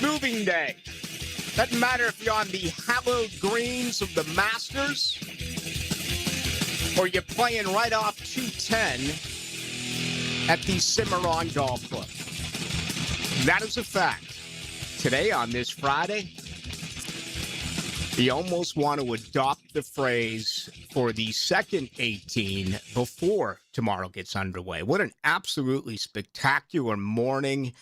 moving day. Doesn't matter if you're on the hallowed greens of the Masters or you're playing right off 210 at the Cimarron Golf Club. That is a fact. Today, on this Friday, you almost want to adopt the phrase for the second 18 before tomorrow gets underway. What an absolutely spectacular morning,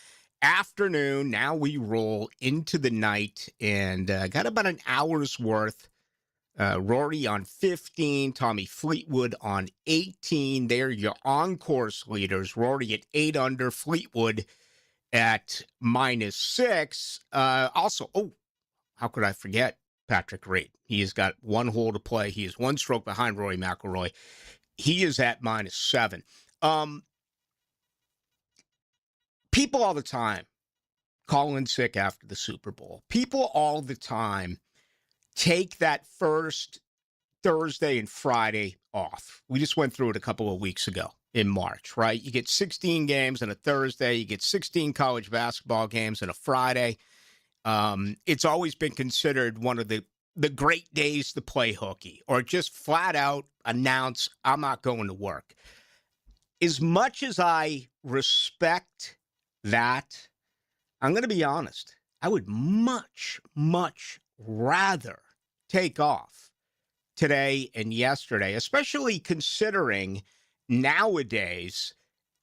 afternoon. Now we roll into the night and got about an hour's worth. Rory on 15, Tommy Fleetwood on 18. They're your on-course leaders. Rory at 8 under, Fleetwood at -6. How could I forget Patrick Reed? He has got one hole to play. He is one stroke behind Rory McIlroy. He is at -7. People all the time call in sick after the Super Bowl. People all the time take that first Thursday and Friday off. We just went through it a couple of weeks ago in March, right? You get 16 games on a Thursday. You get 16 college basketball games on a Friday. It's always been considered one of the great days to play hooky, or just flat out announce, I'm not going to work. As much as I respect that, I'm going to be honest, I would much, much rather take off today and yesterday, especially considering nowadays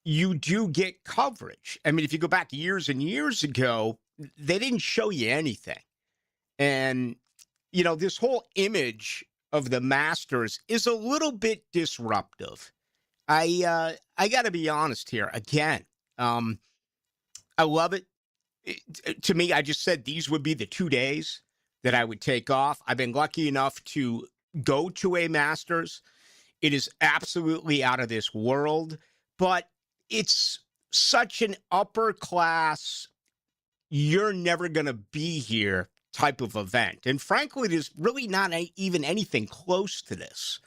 you do get coverage. I mean, if you go back years and years ago, they didn't show you anything. And, you know, this whole image of the Masters is a little bit disruptive. I got to be honest here. Again, I love it. To me, I just said these would be the 2 days that I would take off. I've been lucky enough to go to a Masters. It is absolutely out of this world, but it's such an upper class, you're never going to be here type of event. And frankly, there's really not even anything close to this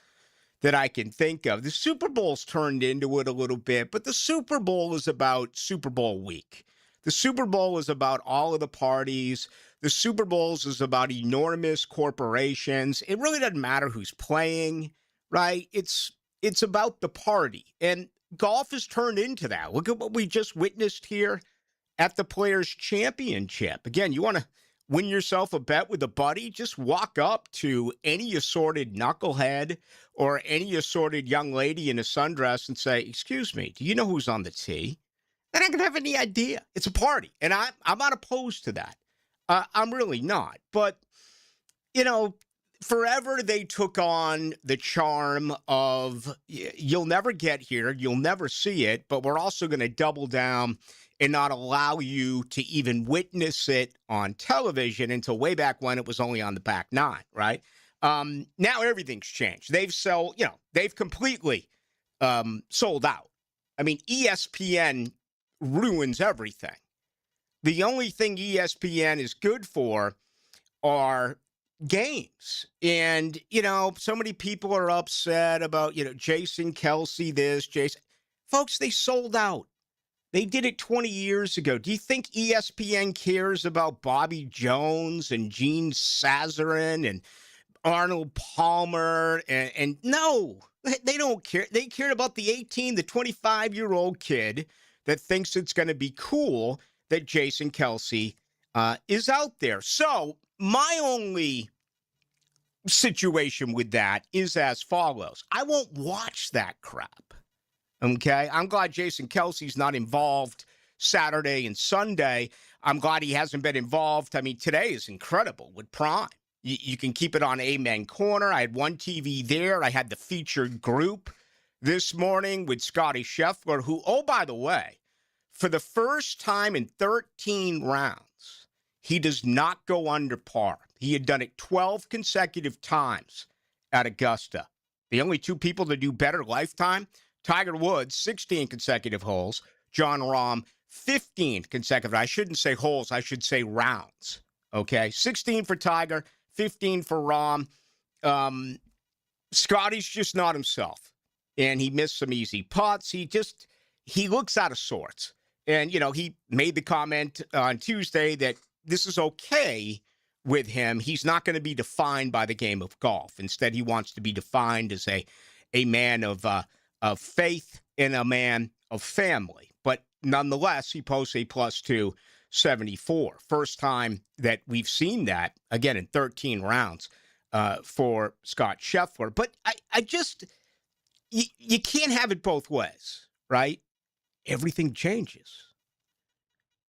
that I can think of. The Super Bowl's turned into it a little bit, but the Super Bowl is about Super Bowl week. The Super Bowl is about all of the parties. The Super Bowls is about enormous corporations. It really doesn't matter who's playing, right? It's about the party. And golf has turned into that. Look at what we just witnessed here at the Players' Championship. Again, you want to win yourself a bet with a buddy, just walk up to any assorted knucklehead or any assorted young lady in a sundress and say, excuse me, do you know who's on the tee? They're not going to have any idea. It's a party, and I'm not opposed to that. I'm really not. But, you know, forever they took on the charm of you'll never get here, you'll never see it, but we're also going to double down and not allow you to even witness it on television until way back when it was only on the back nine, right? Now everything's changed. They've completely sold out. I mean, ESPN ruins everything. The only thing ESPN is good for are games. And, you know, so many people are upset about, you know, Jason Kelce this, Jason. Folks, they sold out. They did it 20 years ago. Do you think ESPN cares about Bobby Jones and Gene Sazerain and Arnold Palmer? And no, they don't care. They cared about the 18, the 25-year-old kid that thinks it's going to be cool that Jason Kelce is out there. So my only situation with that is as follows. I won't watch that crap. Okay? I'm glad Jason Kelce's not involved Saturday and Sunday. I'm glad he hasn't been involved. I mean, today is incredible with Prime. You can keep it on Amen Corner. I had one TV there. I had the featured group this morning with Scotty Scheffler, who, oh, by the way, for the first time in 13 rounds, he does not go under par. He had done it 12 consecutive times at Augusta. The only two people to do better lifetime, Tiger Woods, 16 consecutive holes. Jon Rahm, 15 consecutive. I shouldn't say holes. I should say rounds. Okay? 16 for Tiger, 15 for Rahm. Scotty's just not himself. And he missed some easy putts. He looks out of sorts. And, you know, he made the comment on Tuesday that this is okay with him. He's not going to be defined by the game of golf. Instead, he wants to be defined as a man of faith and a man of family. But nonetheless, he posts a plus 274. First time that we've seen that, again, in 13 rounds for Scott Scheffler. But I just, you can't have it both ways, right? Everything changes.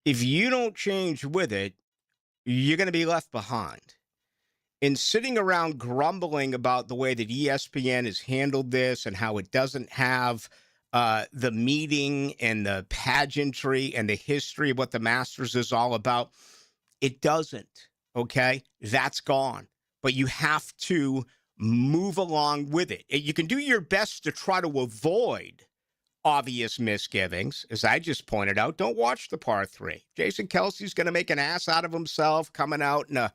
If you don't change with it, you're going to be left behind. And sitting around grumbling about the way that ESPN has handled this and how it doesn't have the meeting and the pageantry and the history of what the Masters is all about, it doesn't, okay? That's gone. But you have to move along with it. You can do your best to try to avoid obvious misgivings. As I just pointed out, don't watch the par 3. Jason Kelsey's going to make an ass out of himself coming out in a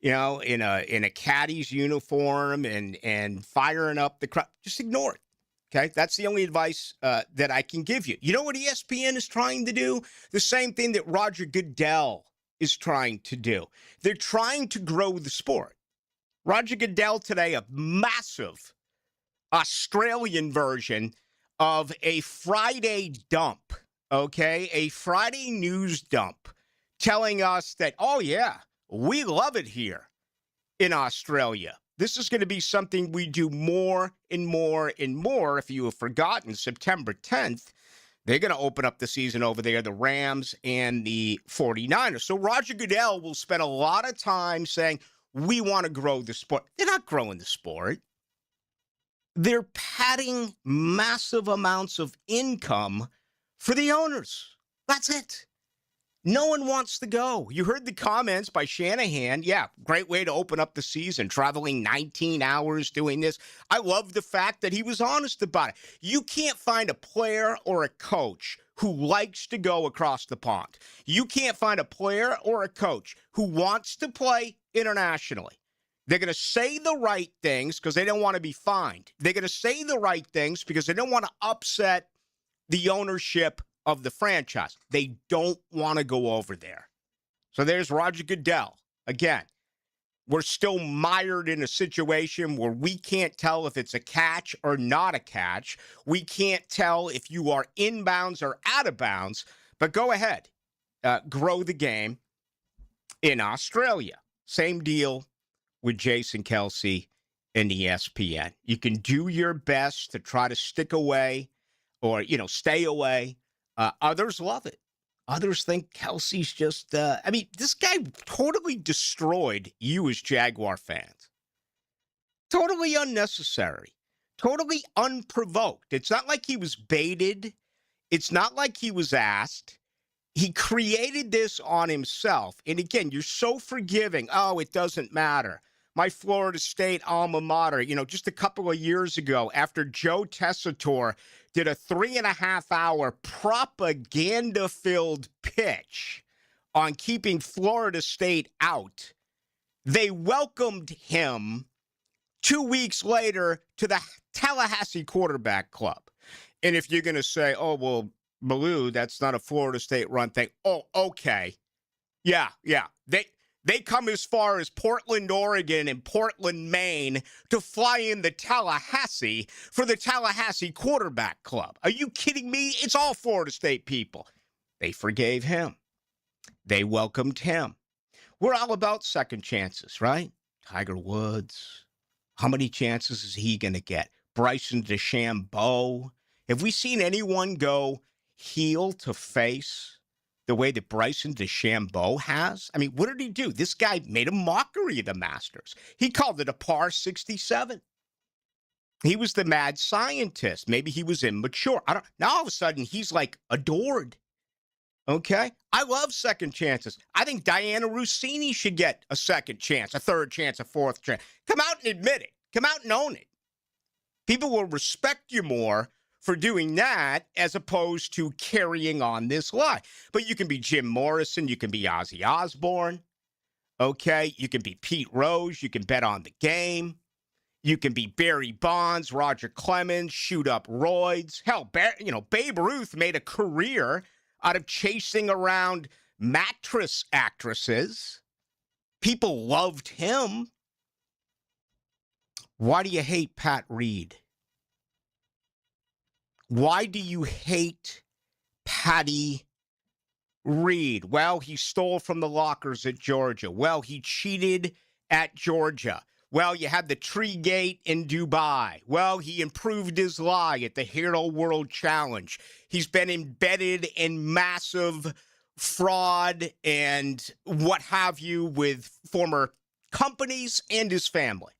caddy's uniform and firing up the crowd. Just ignore it. Okay, that's the only advice that I can give you. You know what ESPN is trying to do? The same thing that Roger Goodell is trying to do. They're trying to grow the sport. Roger Goodell today, a massive Australian version of a Friday dump, okay? A Friday news dump telling us that, oh, yeah, we love it here in Australia. This is going to be something we do more and more and more. If you have forgotten, September 10th, they're going to open up the season over there, the Rams and the 49ers. So Roger Goodell will spend a lot of time saying, we want to grow the sport. They're not growing the sport. They're padding massive amounts of income for the owners. That's it. No one wants to go. You heard the comments by Shanahan. Yeah, great way to open up the season, traveling 19 hours doing this. I love the fact that he was honest about it. You can't find a player or a coach who likes to go across the pond. You can't find a player or a coach who wants to play internationally. They're going to say the right things because they don't want to be fined. They're going to say the right things because they don't want to upset the ownership of the franchise. They don't want to go over there. So there's Roger Goodell. Again, we're still mired in a situation where we can't tell if it's a catch or not a catch. We can't tell if you are inbounds or out of bounds. But go ahead. Grow the game in Australia. Same deal with Jason Kelsey and ESPN. You can do your best to try to stick away or, stay away. Others love it. Others think Kelsey's just, this guy totally destroyed you as Jaguar fans. Totally unnecessary. Totally unprovoked. It's not like he was baited. It's not like he was asked. He created this on himself. And again, you're so forgiving. Oh, it doesn't matter. My Florida State alma mater, just a couple of years ago, after Joe Tessitore did a 3.5-hour propaganda-filled pitch on keeping Florida State out, they welcomed him 2 weeks later to the Tallahassee Quarterback Club. And if you're going to say, oh, well, Baloo, that's not a Florida State run thing. Oh, okay. Yeah. They come as far as Portland, Oregon and Portland, Maine to fly in the Tallahassee for the Tallahassee Quarterback Club. Are you kidding me? It's all Florida State people. They forgave him. They welcomed him. We're all about second chances, right? Tiger Woods. How many chances is he going to get? Bryson DeChambeau. Have we seen anyone go heel to face the way that Bryson DeChambeau has? I mean, what did he do? This guy made a mockery of the Masters. He called it a par 67. He was the mad scientist. Maybe he was immature. Now all of a sudden he's like adored. Okay? I love second chances. I think Diana Rossini should get a second chance, a third chance, a fourth chance. Come out and admit it. Come out and own it. People will respect you more for doing that as opposed to carrying on this lie. But you can be Jim Morrison. You can be Ozzy Osbourne. Okay? You can be Pete Rose. You can bet on the game. You can be Barry Bonds, Roger Clemens, shoot up roids. Hell, Babe Ruth made a career out of chasing around mattress actresses. People loved him. Why do you hate Pat Reed? Why do you hate Patty Reed? Well, he stole from the lockers at Georgia. Well, he cheated at Georgia. Well, you had the Tree Gate in Dubai. Well, he improved his lie at the Hero World Challenge. He's been embedded in massive fraud and what have you with former companies and his family.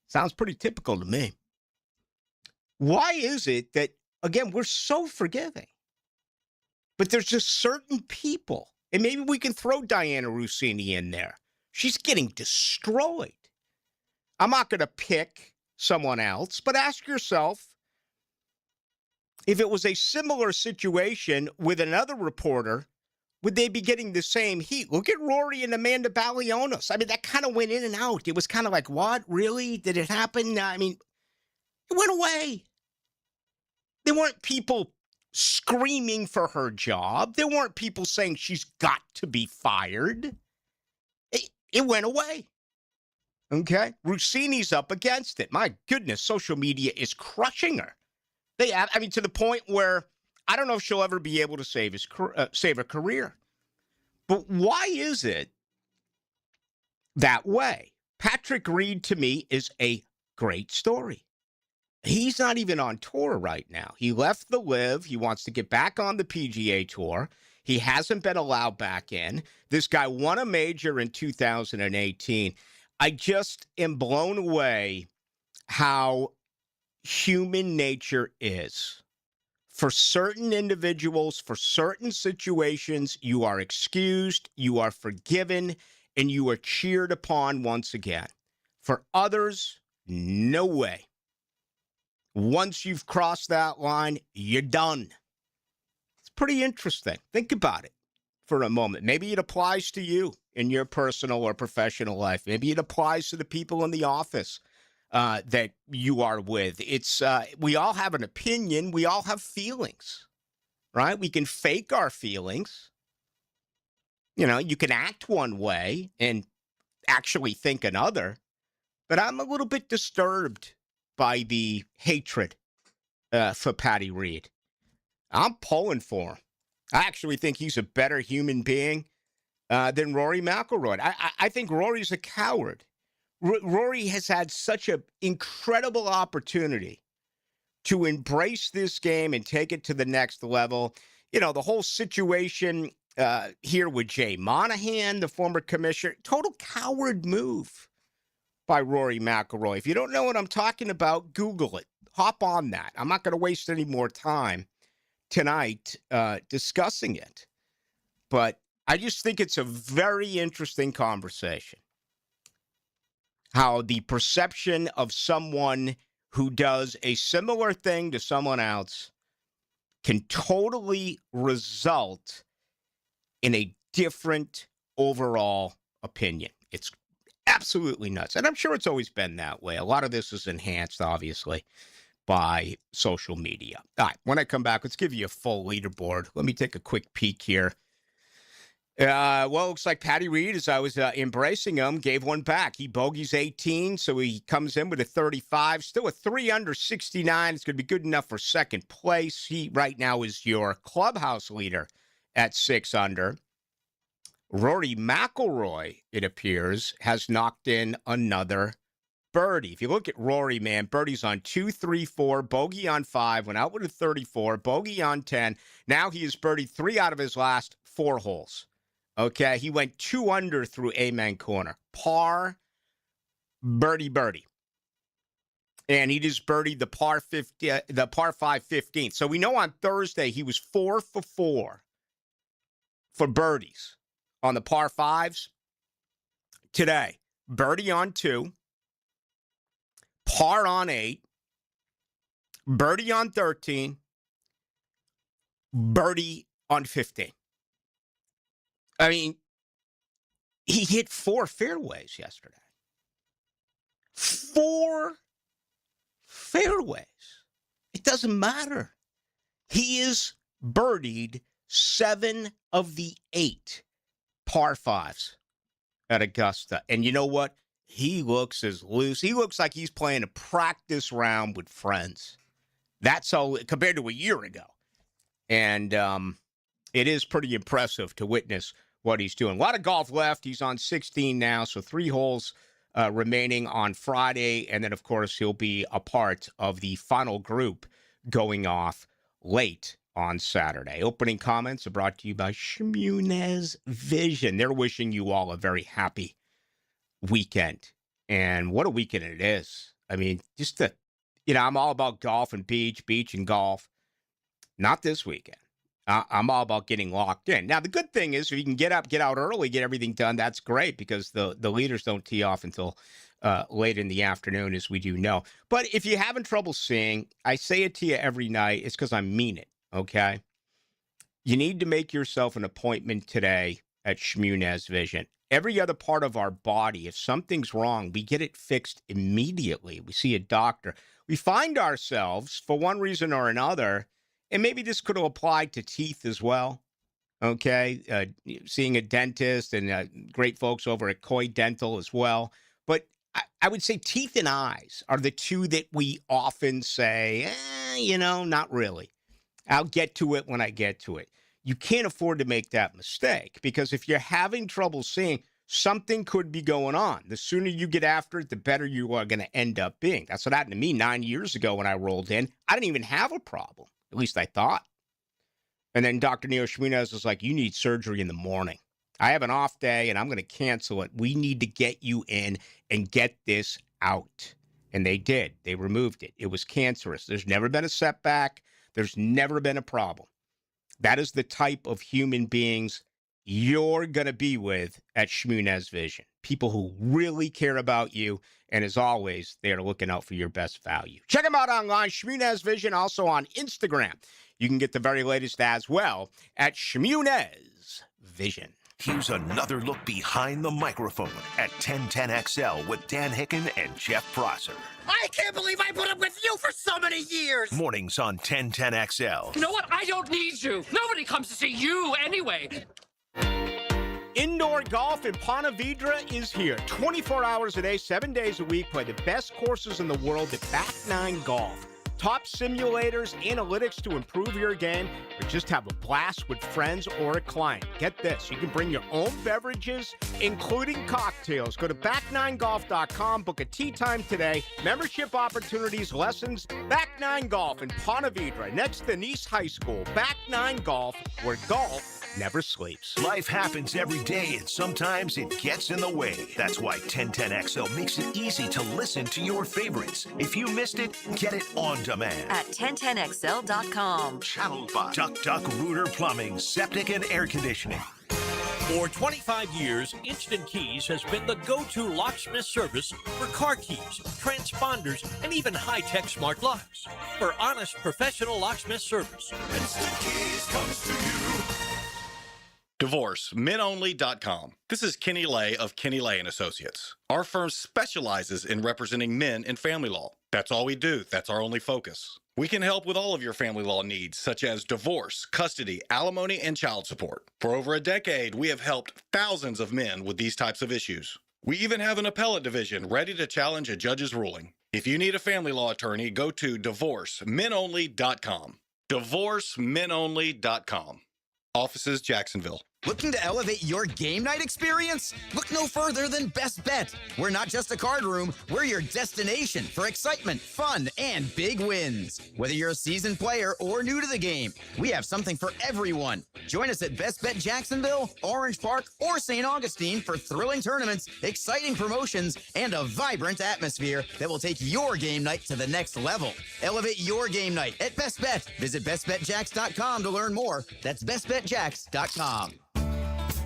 Sounds pretty typical to me. Why is it that, again, we're so forgiving, but there's just certain people, and maybe we can throw Diana Russini in there. She's getting destroyed. I'm not going to pick someone else, but ask yourself, if it was a similar situation with another reporter, would they be getting the same heat? Look at Rory and Amanda Balionis. I mean, that kind of went in and out. It was kind of like, what? Really? Did it happen? I mean, it went away. There weren't people screaming for her job. There weren't people saying she's got to be fired. It went away. Okay? Russini's up against it. My goodness, social media is crushing her. To the point where I don't know if she'll ever be able to save her career. But why is it that way? Patrick Reed, to me, is a great story. He's not even on tour right now. He left the LIV. He wants to get back on the PGA Tour. He hasn't been allowed back in. This guy won a major in 2018. I just am blown away how human nature is. For certain individuals, for certain situations, you are excused, you are forgiven, and you are cheered upon once again. For others, no way. Once you've crossed that line, you're done. It's pretty interesting. Think about it for a moment. Maybe it applies to you in your personal or professional life. Maybe it applies to the people in the office that you are with. It's we all have an opinion. We all have feelings, right? We can fake our feelings. You know, you can act one way and actually think another. But I'm a little bit disturbed by the hatred for Patty Reed. I'm pulling for him. I actually think he's a better human being than Rory McIlroy. I think Rory's a coward. Rory has had such an incredible opportunity to embrace this game and take it to the next level. You know, the whole situation here with Jay Monahan, the former commissioner, total coward move by Rory McIlroy. If you don't know what I'm talking about, Google it. Hop on that. I'm not going to waste any more time tonight discussing it. But I just think it's a very interesting conversation. How the perception of someone who does a similar thing to someone else can totally result in a different overall opinion. It's absolutely nuts. And I'm sure it's always been that way. A lot of this is enhanced, obviously, by social media. All right, when I come back, let's give you a full leaderboard. Let me take a quick peek here. Well, it looks like Patty Reed, as I was embracing him, gave one back. He bogeys 18, so he comes in with a 35. Still a 3 under 69. It's going to be good enough for second place. He right now is your clubhouse leader at 6 under. Rory McIlroy, it appears, has knocked in another birdie. If you look at Rory, man, birdie's on 2, 3, 4, bogey on 5, went out with a 34, bogey on 10. Now he has birdied 3 out of his last 4 holes. Okay, he went 2 under through Amen Corner. Par, birdie. And he just birdied the par 5 15th. So we know on Thursday he was 4 for 4 for birdies on the par 5s. Today, birdie on 2, par on 8, birdie on 13, birdie on 15. I mean, he hit 4 fairways yesterday. 4 fairways. It doesn't matter. He is birdied 7 of the 8 par 5s at Augusta. And you know what? He looks as loose. He looks like he's playing a practice round with friends. That's all compared to a year ago. And it is pretty impressive to witness what he's doing. A lot of golf left. He's on 16 now, so 3 holes remaining on Friday. And then, of course, he'll be a part of the final group going off late on Saturday. Opening comments are brought to you by Shmunez Vision. They're wishing you all a very happy weekend. And what a weekend it is. I mean, just I'm all about golf and beach and golf. Not this weekend. I'm all about getting locked in. Now, the good thing is if you can get out early, get everything done, that's great because the leaders don't tee off until late in the afternoon, as we do know. But if you're having trouble seeing, I say it to you every night. It's because I mean it, okay? You need to make yourself an appointment today at Shmunez Vision. Every other part of our body, if something's wrong, we get it fixed immediately. We see a doctor. We find ourselves, for one reason or another, and maybe this could apply to teeth as well, okay? Seeing a dentist and great folks over at Koi Dental as well. But I would say teeth and eyes are the two that we often say, not really. I'll get to it when I get to it. You can't afford to make that mistake because if you're having trouble seeing, something could be going on. The sooner you get after it, the better you are going to end up being. That's what happened to me 9 years ago when I rolled in. I didn't even have a problem. At least I thought. And then Dr. Neo Shmunez was like, you need surgery in the morning. I have an off day and I'm going to cancel it. We need to get you in and get this out. And they did. They removed it. It was cancerous. There's never been a setback. There's never been a problem. That is the type of human beings you're going to be with at Shmunez Vision. People who really care about you. And as always, they are looking out for your best value. Check them out online, Shmunez Vision, also on Instagram. You can get the very latest as well at Shmunez Vision. Here's another look behind the microphone at 1010XL with Dan Hicken and Jeff Prosser. I can't believe I put up with you for so many years! Mornings on 1010XL. You know what? I don't need you. Nobody comes to see you anyway. Indoor golf in Ponte Vedra is here. 24 hours a day, 7 days a week. Play the best courses in the world at Back Nine Golf. Top simulators, analytics to improve your game, or just have a blast with friends or a client. Get this, you can bring your own beverages, including cocktails. Go to back9golf.com, book a tee time today. Membership opportunities, lessons, Back Nine Golf in Ponte Vedra, next to Nice High School. Back Nine Golf, where golf never sleeps. Life happens every day, and sometimes it gets in the way. That's why 1010XL makes it easy to listen to your favorites. If you missed it, get it on demand. At 1010XL.com. Channeled by Duck Duck Rooter Plumbing, Septic and Air Conditioning. For 25 years, Instant Keys has been the go-to locksmith service for car keys, transponders, and even high-tech smart locks. For honest, professional locksmith service, Instant Keys comes to you. DivorceMenOnly.com. This is Kenny Lay of Kenny Lay & Associates. Our firm specializes in representing men in family law. That's all we do. That's our only focus. We can help with all of your family law needs, such as divorce, custody, alimony, and child support. For over a decade, we have helped thousands of men with these types of issues. We even have an appellate division ready to challenge a judge's ruling. If you need a family law attorney, go to DivorceMenOnly.com. DivorceMenOnly.com. Offices, Jacksonville. Looking to elevate your game night experience? Look no further than Best Bet. We're not just a card room, we're your destination for excitement, fun, and big wins. Whether you're a seasoned player or new to the game, we have something for everyone. Join us at Best Bet Jacksonville, Orange Park, or St. Augustine for thrilling tournaments, exciting promotions, and a vibrant atmosphere that will take your game night to the next level. Elevate your game night at Best Bet. Visit bestbetjacks.com to learn more. That's bestbetjacks.com.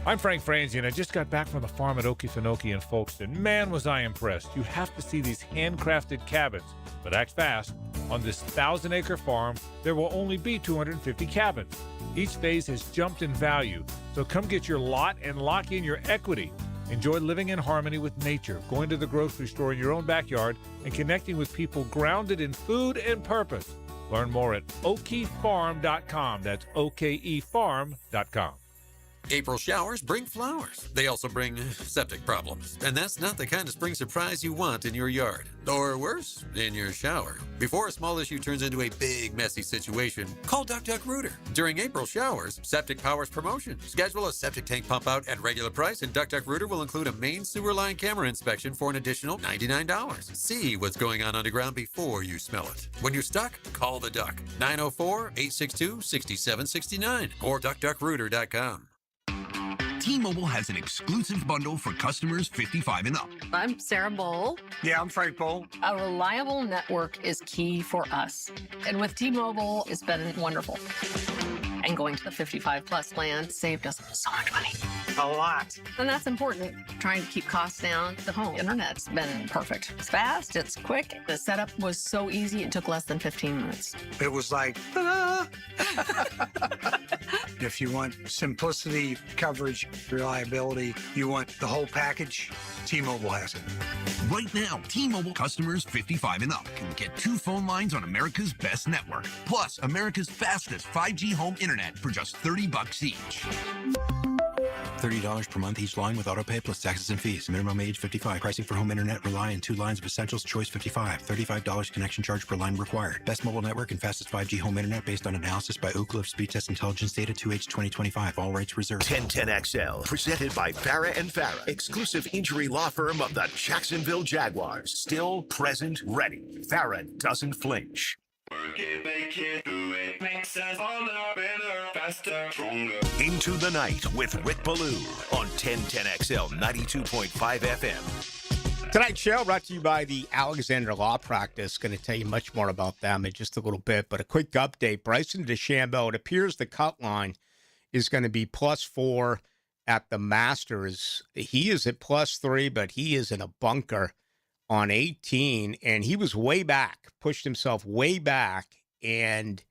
I'm Frank Franzi, and I just got back from the farm at Okefenokee in Folkestone. Man, was I impressed. You have to see these handcrafted cabins. But act fast. On this 1,000-acre farm, there will only be 250 cabins. Each phase has jumped in value, so come get your lot and lock in your equity. Enjoy living in harmony with nature, going to the grocery store in your own backyard, and connecting with people grounded in food and purpose. Learn more at okefarm.com. That's okefarm.com. April showers bring flowers. They also bring septic problems. And that's not the kind of spring surprise you want in your yard. Or worse, in your shower. Before a small issue turns into a big, messy situation, call Duck Duck Rooter. During April showers, Septic Powers promotion. Schedule a septic tank pump out at regular price, and Duck Duck Rooter will include a main sewer line camera inspection for an additional $99. See what's going on underground before you smell it. When you're stuck, call the Duck. 904-862-6769 or duckduckrooter.com. T-Mobile has an exclusive bundle for customers 55 and up. I'm Sarah Bowl. Yeah, I'm Frank Bowl. A reliable network is key for us. And with T-Mobile, it's been wonderful. And going to the 55 plus plan saved us so much money. A lot. And that's important. Trying to keep costs down. The home internet's been perfect. It's fast, it's quick. The setup was so easy, it took less than 15 minutes. It was like, ta-da! If you want simplicity, coverage, reliability, you want the whole package, T-Mobile has it. Right now, T-Mobile customers 55 and up can get 2 phone lines on America's best network, plus America's fastest 5G home internet for just $30 each. $30 per month each line with autopay plus taxes and fees. Minimum age 55. Pricing for home internet rely on 2 lines of essentials. Choice 55. $35 connection charge per line required. Best mobile network and fastest 5G home internet based on analysis by Ookla of Speed Test Intelligence data 2H 2025. All rights reserved. 1010XL, presented by Farah and Farah, exclusive injury law firm of the Jacksonville Jaguars. Still, present, ready. Farah doesn't flinch. Work it, make it, do it. Makes us harder, better, faster, stronger. Into the Night with Rick Ballou on 1010XL 92.5 FM. Tonight's show brought to you by the Alexander Law Practice. Going to tell you much more about them in just a little bit, but a quick update. Bryson DeChambeau, it appears the cut line is going to be +4 at the Masters. He is at +3, but he is in a bunker on 18, and he was way back, pushed himself way back, and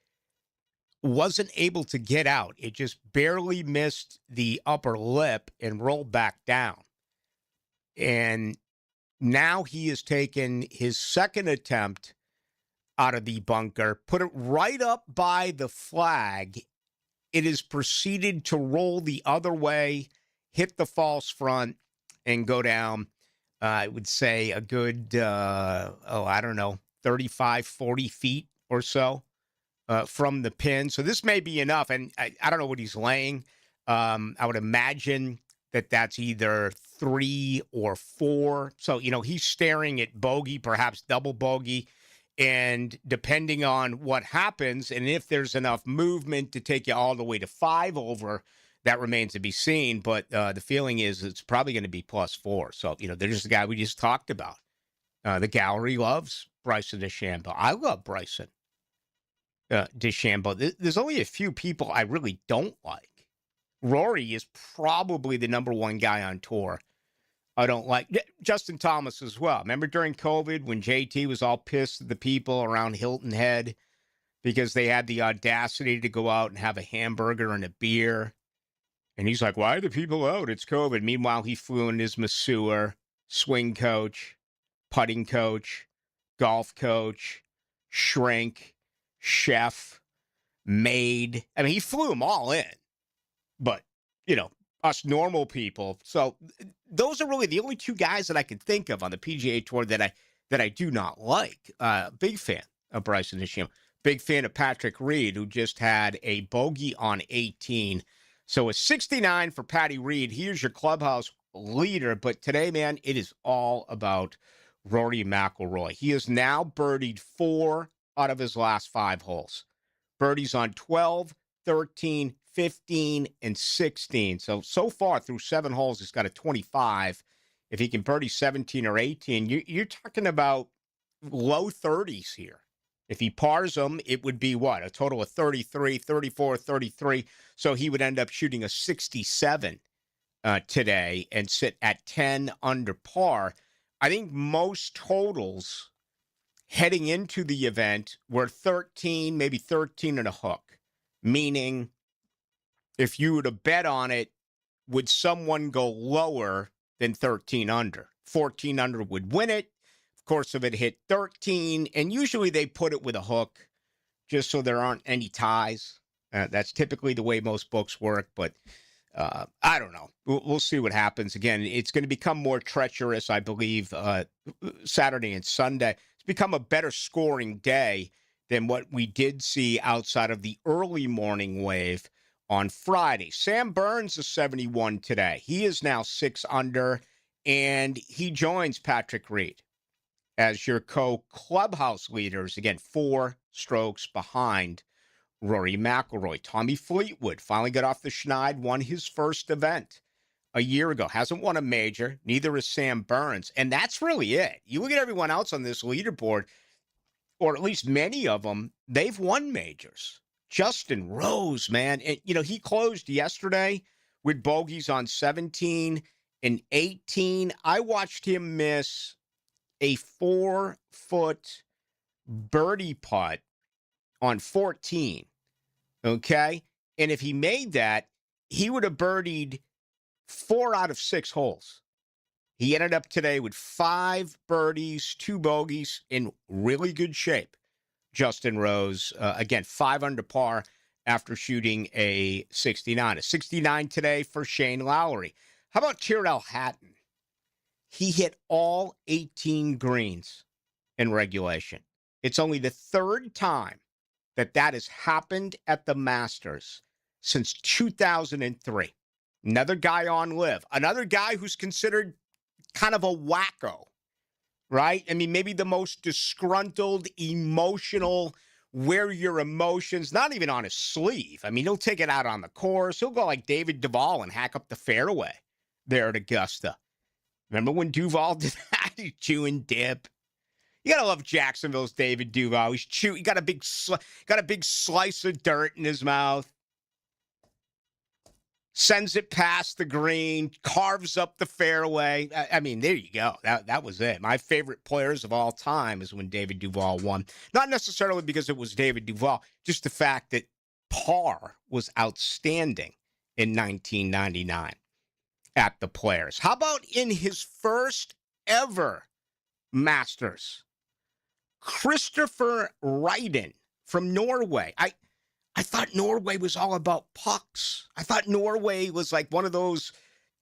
wasn't able to get out. It just barely missed the upper lip and rolled back down. And now he has taken his second attempt out of the bunker, put it right up by the flag. It has proceeded to roll the other way, hit the false front, and go down. I would say a good, 35, 40 feet or so from the pin. So this may be enough. And I don't know what he's laying. I would imagine that that's either 3 or 4. So, he's staring at bogey, perhaps double bogey. And depending on what happens, and if there's enough movement to take you all the way to 5 over, that remains to be seen, but the feeling is it's probably going to be +4. So, there's the guy we just talked about. The gallery loves Bryson DeChambeau. I love Bryson DeChambeau. There's only a few people I really don't like. Rory is probably the number one guy on tour I don't like. Justin Thomas as well. Remember during COVID when JT was all pissed at the people around Hilton Head because they had the audacity to go out and have a hamburger and a beer? And he's like, why are the people out? It's COVID. Meanwhile, he flew in his masseur, swing coach, putting coach, golf coach, shrink, chef, maid. I mean, he flew them all in. But, us normal people. So those are really the only 2 guys that I can think of on the PGA Tour that I do not like. Big fan of Bryson DeChambeau. Big fan of Patrick Reed, who just had a bogey on 18. So a 69 for Patty Reed. Here's your clubhouse leader. But today, man, it is all about Rory McIlroy. He has now birdied 4 out of his last 5 holes. Birdies on 12, 13, 15, and 16. So far through 7 holes, he's got a 25. If he can birdie 17 or 18, you're talking about low 30s here. If he pars them, it would be what? A total of 33, 34, 33. So he would end up shooting a 67 today and sit at 10 under par. I think most totals heading into the event were 13, maybe 13 and a hook. Meaning, if you were to bet on it, would someone go lower than 13 under? 14 under would win it. Of course, if it hit 13, and usually they put it with a hook just so there aren't any ties. That's typically the way most books work, but I don't know. We'll see what happens. Again, it's going to become more treacherous, I believe, Saturday and Sunday. It's become a better scoring day than what we did see outside of the early morning wave on Friday. Sam Burns is 71 today. He is now 6 under, and he joins Patrick Reed as your co-clubhouse leaders. Again, 4 strokes behind Rory McIlroy. Tommy Fleetwood finally got off the schneid, won his first event a year ago. Hasn't won a major. Neither has Sam Burns. And that's really it. You look at everyone else on this leaderboard, or at least many of them, they've won majors. Justin Rose, man. And, he closed yesterday with bogeys on 17 and 18. I watched him miss a 4-foot birdie putt on 14, okay? And if he made that, he would have birdied 4 out of 6 holes. He ended up today with 5 birdies, 2 bogeys, in really good shape. Justin Rose, again, 5 under par after shooting a 69. A 69 today for Shane Lowry. How about Tyrrell Hatton? He hit all 18 greens in regulation. It's only the 3rd time that has happened at the Masters since 2003. Another guy on live. Another guy who's considered kind of a wacko, right? I mean, maybe the most disgruntled, emotional, wear your emotions, not even on his sleeve. I mean, he'll take it out on the course. He'll go like David Duval and hack up the fairway there at Augusta. Remember when Duval did that? He chew and dip. You gotta love Jacksonville's David Duval. He got a big slice of dirt in his mouth. Sends it past the green, carves up the fairway. I mean, there you go. That was it. My favorite players of all time is when David Duval won. Not necessarily because it was David Duval, just the fact that par was outstanding in 1999 at the Players. How about in his first ever Masters? Christopher Ryden from Norway. I thought Norway was all about pucks. I thought Norway was like one of those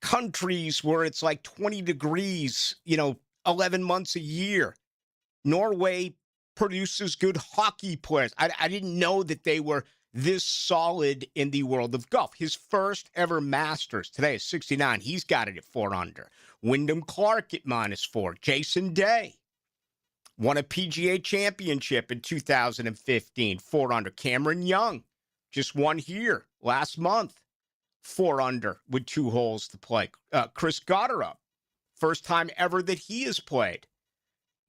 countries where it's like 20 degrees, 11 months a year. Norway produces good hockey players. I didn't know that they were this solid in the world of golf. His first ever Masters today is 69. He's got it at 4 under. Wyndham Clark at -4. Jason Day won a PGA championship in 2015, 4 under. Cameron Young just won here last month, 4 under with 2 holes to play. Chris Gotterup, first time ever that he has played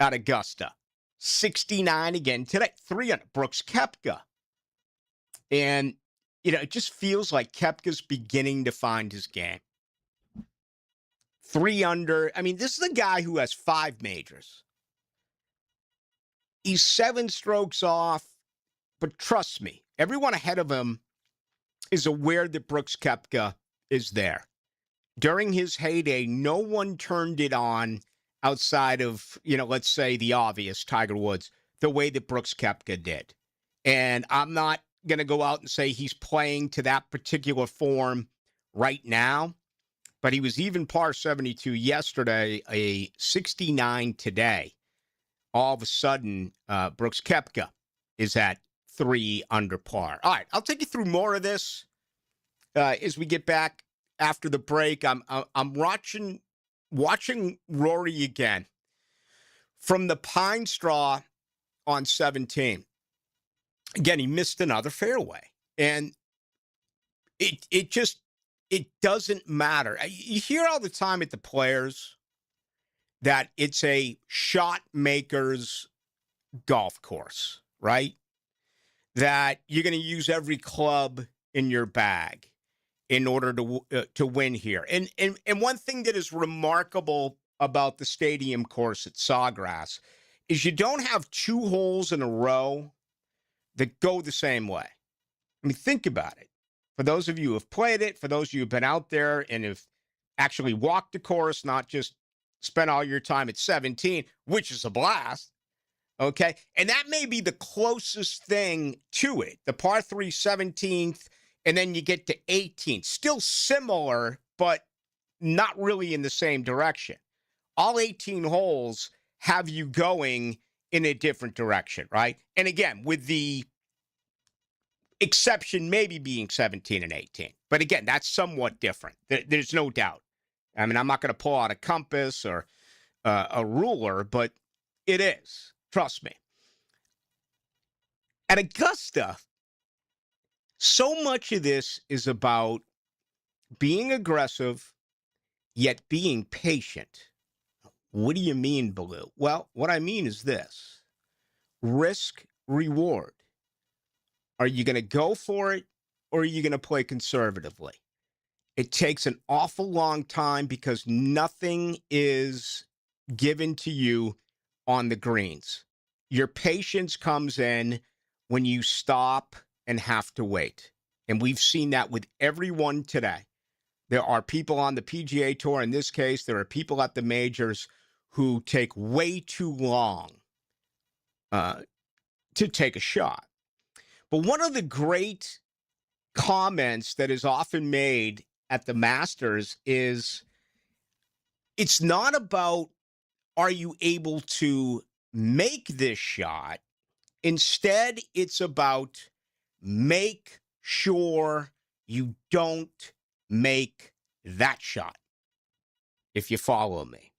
at Augusta, 69 again today, 3 under. Brooks Koepka. And, it just feels like Koepka's beginning to find his game. 3 under. I mean, this is a guy who has 5 majors. He's 7 strokes off, but trust me, everyone ahead of him is aware that Brooks Koepka is there. During his heyday, no one turned it on outside of, let's say the obvious, Tiger Woods, the way that Brooks Koepka did. And I'm not going to go out and say he's playing to that particular form right now, but he was even par 72 yesterday, a 69 today. All of a sudden, Brooks Koepka is at 3 under par. All right, I'll take you through more of this as we get back after the break. I'm watching Rory again from the pine straw on 17. Again, he missed another fairway, and it doesn't matter. You hear all the time at the Players that it's a shot maker's golf course, right? That you're going to use every club in your bag in order to win here. And one thing that is remarkable about the stadium course at Sawgrass is you don't have 2 holes in a row that go the same way. I mean, think about it. For those of you who have played it, for those of you who've been out there and have actually walked the course, not just spent all your time at 17, which is a blast, okay? And that may be the closest thing to it. The par 3 17th And then you get to 18. Still similar, but not really in the same direction. All 18 holes have you going in a different direction, right? And again, with the exception maybe being 17 and 18. But again, that's somewhat different. There's no doubt. I mean, I'm not going to pull out a compass or a ruler, but it is. Trust me. At Augusta, so much of this is about being aggressive, yet being patient. What do you mean, Baloo? Well, what I mean is this. Risk, reward. Are you going to go for it, or are you going to play conservatively? It takes an awful long time because nothing is given to you on the greens. Your patience comes in when you stop and have to wait. And we've seen that with everyone today. There are people on the PGA Tour. In this case, there are people at the majors who take way too long to take a shot. But one of the great comments that is often made at the Masters is it's not about are you able to make this shot? Instead, it's about make sure you don't make that shot, if you follow me.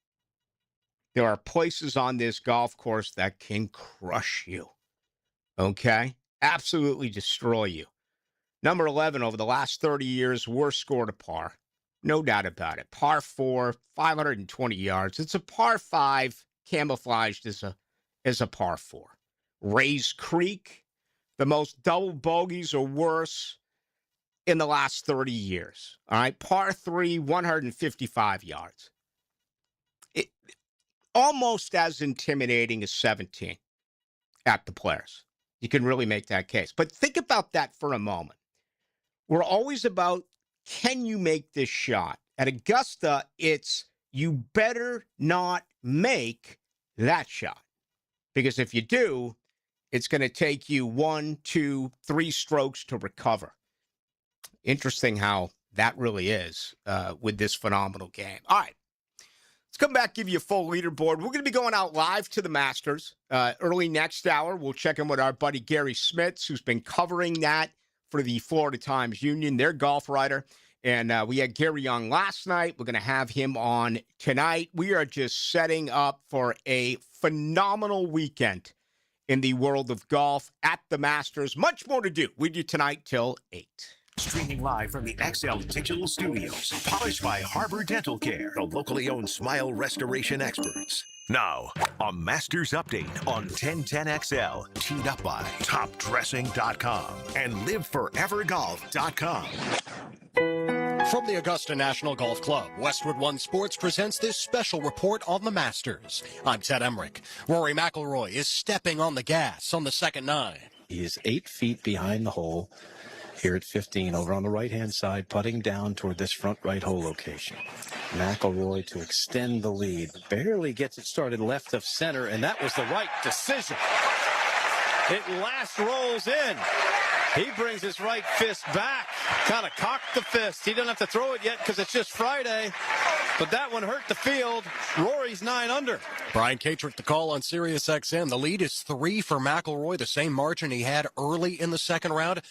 There are places on this golf course that can crush you, okay? Absolutely destroy you. Number 11 over the last 30 years, worst score to par. No doubt about it. Par 4, 520 yards. It's a par 5 camouflaged as a par 4. Rays Creek, the most double bogeys or worse in the last 30 years. All right, par 3, 155 yards. Almost as intimidating as 17 at the Players. You can really make that case. But think about that for a moment. We're always about, can you make this shot? At Augusta, it's you better not make that shot. Because if you do, it's going to take you 1, 2, 3 strokes to recover. Interesting how that really is with this phenomenal game. All right. Let's come back, give you a full leaderboard. We're going to be going out live to the Masters early next hour. We'll check in with our buddy Gary Smits, who's been covering that for the Florida Times-Union, their golf writer. And we had Gary on last night. We're going to have him on tonight. We are just setting up for a phenomenal weekend in the world of golf at the Masters. Much more to do with you tonight till 8. Streaming live from the XL Digital Studios. Polished by Harbor Dental Care, the locally owned smile restoration experts. Now, a Masters update on 1010XL, teed up by TopDressing.com and LiveForeverGolf.com. From the Augusta National Golf Club, Westwood One Sports presents this special report on the Masters. I'm Ted Emmerich. Rory McIlroy is stepping on the gas on the second 9. He is 8 feet behind the hole here at 15 over on the right-hand side, putting down toward this front right hole location. McIlroy to extend the lead. Barely gets it started left of center, and that was the right decision. It last rolls in. He brings his right fist back. Kind of cocked the fist. He doesn't have to throw it yet because it's just Friday. But that one hurt the field. Rory's 9 under. Brian Katrick, the call on SiriusXM. The lead is 3 for McIlroy, the same margin he had early in the second round.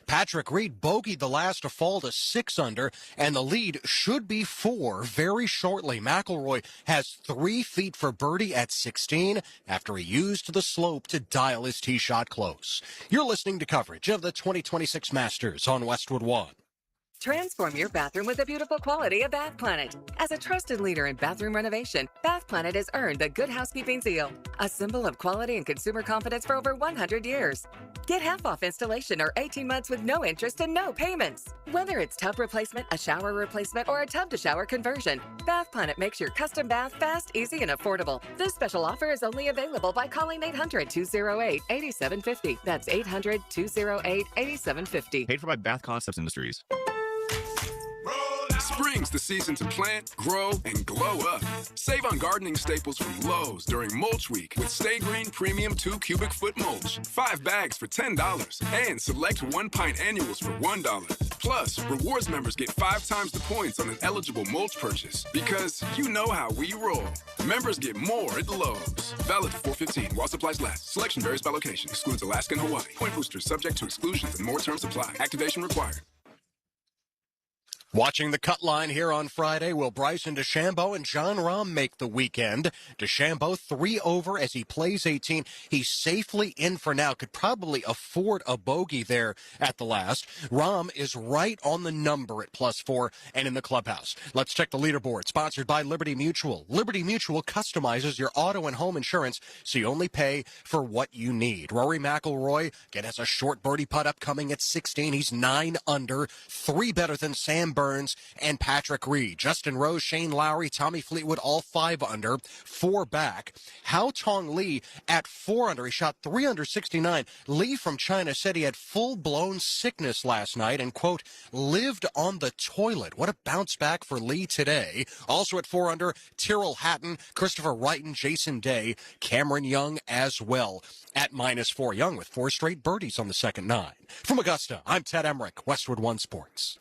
Patrick Reed bogeyed the last to fall to 6 under, and the lead should be 4 very shortly. McIlroy has 3 feet for birdie at 16 after he used the slope to dial his tee shot close. You're listening to coverage of the 2026 Masters on Westwood One. Transform your bathroom with the beautiful quality of Bath Planet. As a trusted leader in bathroom renovation, Bath Planet has earned the Good Housekeeping seal, a symbol of quality and consumer confidence for over 100 years. Get half off installation or 18 months with no interest and no payments. Whether it's tub replacement, a shower replacement, or a tub-to-shower conversion, Bath Planet makes your custom bath fast, easy, and affordable. This special offer is only available by calling 800-208-8750. That's 800-208-8750. Paid for by Bath Concepts Industries. Spring's the season to plant, grow, and glow up. Save on gardening staples from Lowe's during Mulch Week with Stay Green Premium 2 cubic foot mulch. 5 bags for $10. And select 1 pint annuals for $1. Plus, rewards members get 5 times the points on an eligible mulch purchase. Because you know how we roll. Members get more at Lowe's. Valid for 4/15 while supplies last. Selection varies by location. Excludes Alaska and Hawaii. Point boosters subject to exclusions and more terms apply. Activation required. Watching the cut line here on Friday, will Bryson DeChambeau and Jon Rahm make the weekend? DeChambeau 3 over as he plays 18. He's safely in for now. Could probably afford a bogey there at the last. Rahm is right on the number at +4 and in the clubhouse. Let's check the leaderboard. Sponsored by Liberty Mutual. Liberty Mutual customizes your auto and home insurance so you only pay for what you need. Rory McIlroy again has a short birdie putt upcoming at 16. He's 9 under, 3 better than Sam Burns and Patrick Reed. Justin Rose, Shane Lowry, Tommy Fleetwood, all 5 under, 4 back. Hao Tong Lee at 4 under. He shot 3 under 69. Lee from China said he had full-blown sickness last night and, quote, lived on the toilet. What a bounce back for Lee today. Also at 4 under, Tyrrell Hatton, Christopher Wrighton, Jason Day, Cameron Young as well at -4. Young with 4 straight birdies on the second 9. From Augusta, I'm Ted Emmerich, Westwood One Sports.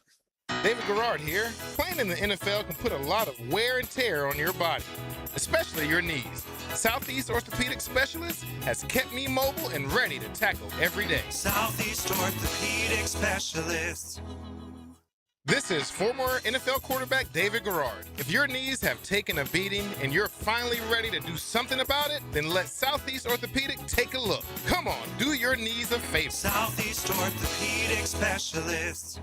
David Garrard here. Playing in the NFL can put a lot of wear and tear on your body, especially your knees. Southeast Orthopedic Specialist has kept me mobile and ready to tackle every day. Southeast Orthopedic Specialists. This is former NFL quarterback David Garrard. If your knees have taken a beating and you're finally ready to do something about it, then let Southeast Orthopedic take a look. Come on, do your knees a favor. Southeast Orthopedic Specialists.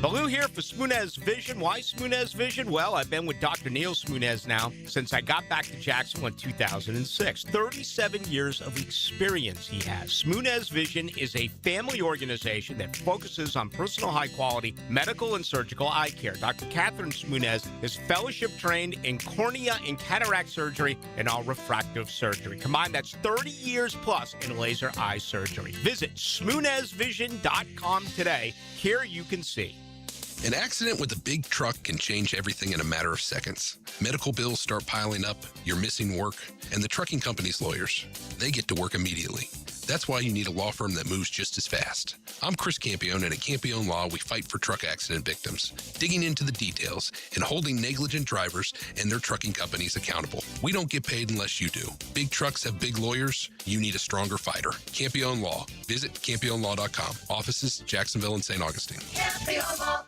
Baloo here for Smunez Vision. Why Smunez Vision? Well, I've been with Dr. Neil Smunez now since I got back to Jacksonville in 2006. 37 years of experience he has. Smunez Vision is a family organization that focuses on personal high-quality medical and surgical eye care. Dr. Catherine Smunez is fellowship trained in cornea and cataract surgery and all refractive surgery. Combined, that's 30 years plus in laser eye surgery. Visit SmunezVision.com today. Here you can see. An accident with a big truck can change everything in a matter of seconds. Medical bills start piling up, you're missing work, and the trucking company's lawyers, they get to work immediately. That's why you need a law firm that moves just as fast. I'm Chris Campione, and at Campione Law, we fight for truck accident victims, digging into the details and holding negligent drivers and their trucking companies accountable. We don't get paid unless you do. Big trucks have big lawyers. You need a stronger fighter. Campione Law. Visit CampioneLaw.com. Offices, Jacksonville and St. Augustine.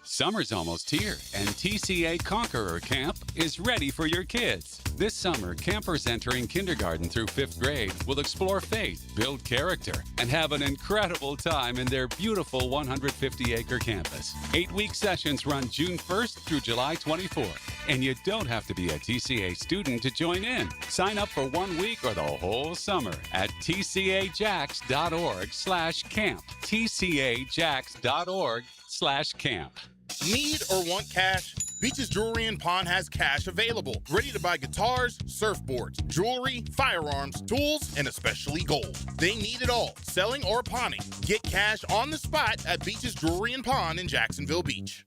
Summer's almost here, and TCA Conqueror Camp is ready for your kids. This summer, campers entering kindergarten through 5th grade will explore faith, build character, and have an incredible time in their beautiful 150-acre campus. 8-week sessions run June 1st through July 24th, and you don't have to be a TCA student to join in. Sign up for 1 week or the whole summer at tcajax.org/camp. tcajax.org/camp. Need or want cash? Beaches Jewelry and Pawn has cash available. Ready to buy guitars, surfboards, jewelry, firearms, tools, and especially gold. They need it all, selling or pawning. Get cash on the spot at Beaches Jewelry and Pawn in Jacksonville Beach.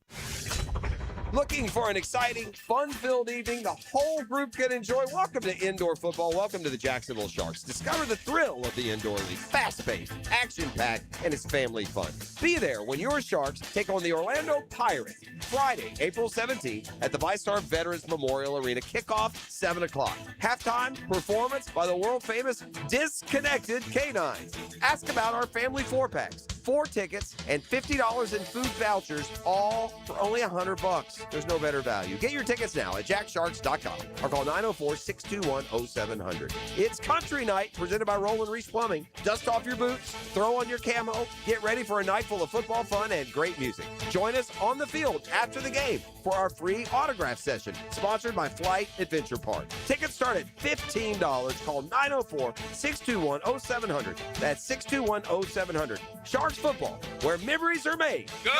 Looking for an exciting, fun-filled evening the whole group can enjoy? Welcome to indoor football. Welcome to the Jacksonville Sharks. Discover the thrill of the indoor league. Fast-paced, action-packed, and it's family fun. Be there when your Sharks take on the Orlando Pirates Friday, April 17th at the VyStar Veterans Memorial Arena. Kickoff, 7 o'clock. Halftime performance by the world-famous Disconnected Canines. Ask about our family 4-packs. 4 tickets and $50 in food vouchers, all for only $100. There's no better value. Get your tickets now at jacksharks.com or call 904-621-0700. It's Country Night presented by Roland Reese Plumbing. Dust off your boots, throw on your camo, get ready for a night full of football fun and great music. Join us on the field after the game for our free autograph session, sponsored by Flight Adventure Park. Tickets start at $15. Call 904-621-0700. That's 621-0700. Sharks Sharks football, where memories are made. Go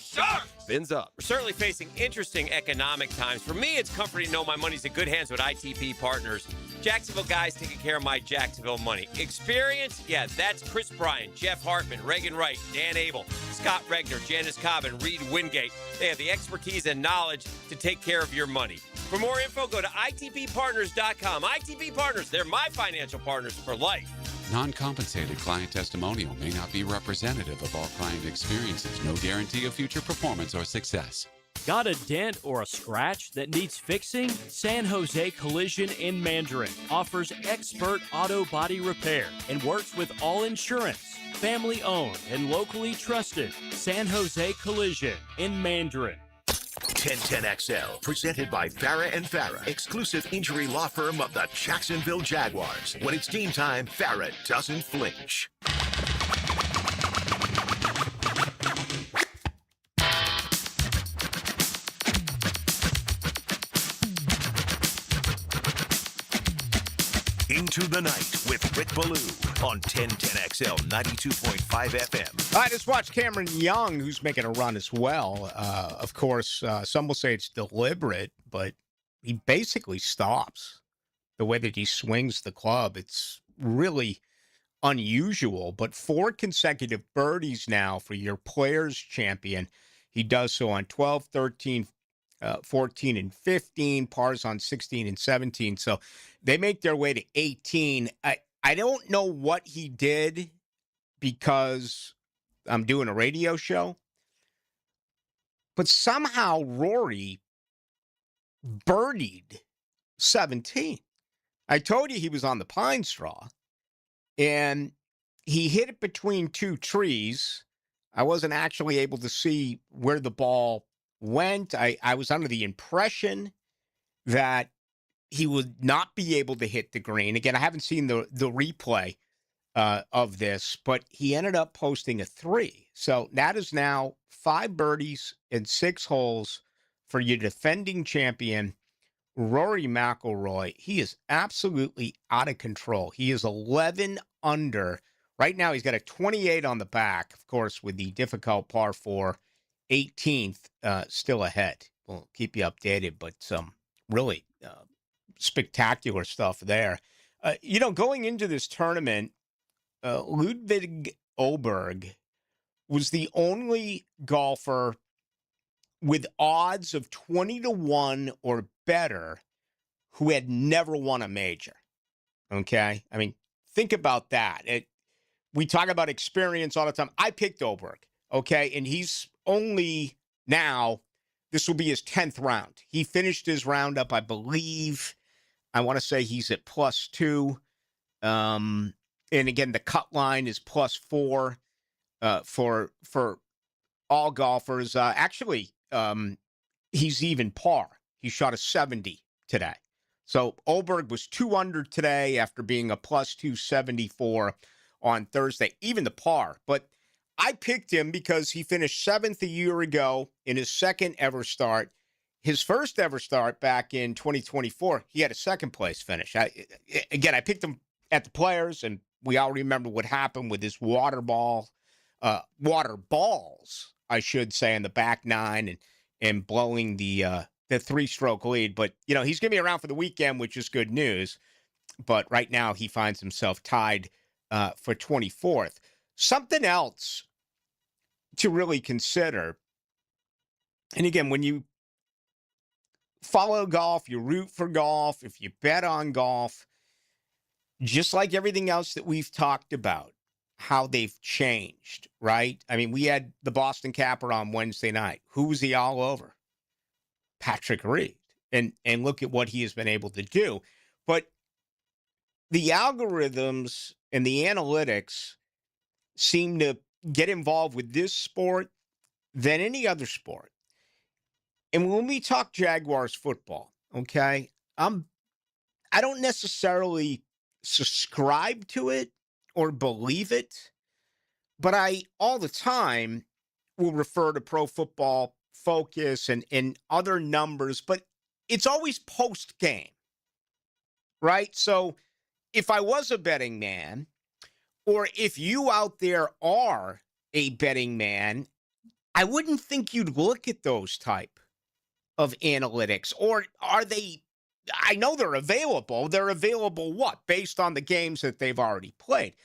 Sharks! Fins up. We're certainly facing interesting economic times. For me, it's comforting to know my money's in good hands with ITP Partners. Jacksonville guys taking care of my Jacksonville money. Experience? Yeah, that's Chris Bryan, Jeff Hartman, Reagan Wright, Dan Abel, Scott Regner, Janice Cobb, and Reed Wingate. They have the expertise and knowledge to take care of your money. For more info, go to itppartners.com. ITP Partners, they're my financial partners for life. Non-compensated client testimonial may not be representative of all client experiences. No guarantee of future performance or success. Got a dent or a scratch that needs fixing? San Jose Collision in Mandarin offers expert auto body repair and works with all insurance. Family owned and locally trusted. San Jose Collision in Mandarin. 1010XL, presented by Farah and Farah, exclusive injury law firm of the Jacksonville Jaguars. When it's game time, Farah doesn't flinch. Into the Night with Rick Ballou on 1010XL 92.5 FM. I just watched Cameron Young, who's making a run as well. Of course, some will say it's deliberate, but he basically stops the way that he swings the club. It's really unusual, but 4 consecutive birdies now for your Players Champion. He does so on 12, 13, 14, and 15, pars on 16 and 17. So they make their way to 18. I don't know what he did because I'm doing a radio show, but somehow Rory birdied 17. I told you he was on the pine straw, and he hit it between 2 trees. I wasn't actually able to see where the ball went. I was under the impression that he would not be able to hit the green. Again, I haven't seen the replay of this, but he ended up posting a 3. So that is now 5 birdies and 6 holes for your defending champion, Rory McIlroy. He is absolutely out of control. He is 11 under. Right now, he's got a 28 on the back, of course, with the difficult par 4, 18th still ahead. We'll keep you updated, but some really spectacular stuff there. Going into this tournament, Ludwig Åberg was the only golfer with odds of 20-1 or better who had never won a major. Okay? I mean, think about that. We talk about experience all the time. I picked Åberg, okay? And he's only now, this will be his 10th round. He finished his roundup, I believe, I want to say he's at +2. And again, the cut line is +4 for all golfers. He's even par. He shot a 70 today. So Åberg was 2 under today after being a +274 on Thursday, even the par. But I picked him because he finished 7th a year ago in his second ever start. His first ever start back in 2024, he had a second place finish. I picked him at the Players, and we all remember what happened with his water balls, I should say, in the back 9 and blowing the 3-stroke lead. But, he's going to be around for the weekend, which is good news. But right now he finds himself tied for 24th. Something else to really consider, and again, when you follow golf, you root for golf, if you bet on golf, just like everything else that we've talked about, how they've changed, right? I mean, we had the Boston Capper on Wednesday night. Who was he all over? Patrick Reed. And look at what he has been able to do. But the algorithms and the analytics seem to get involved with this sport than any other sport. And when we talk Jaguars football, okay, I don't necessarily subscribe to it or believe it, but I all the time will refer to Pro Football Focus and other numbers, but it's always post-game, right? So if I was a betting man, or if you out there are a betting man, I wouldn't think you'd look at those type of analytics. Or are they, I know they're available. They're available what? Based on the games that they've already played.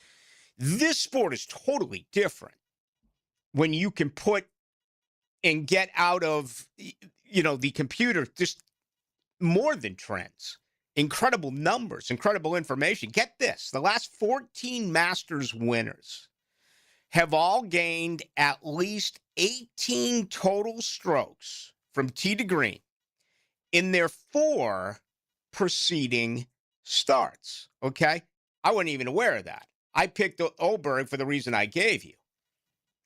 This sport is totally different when you can put and get out of, the computer just more than trends. Incredible numbers, incredible information. Get this. The last 14 Masters winners have all gained at least 18 total strokes from tee to green in their 4 preceding starts, okay? I wasn't even aware of that. I picked Oberg for the reason I gave you,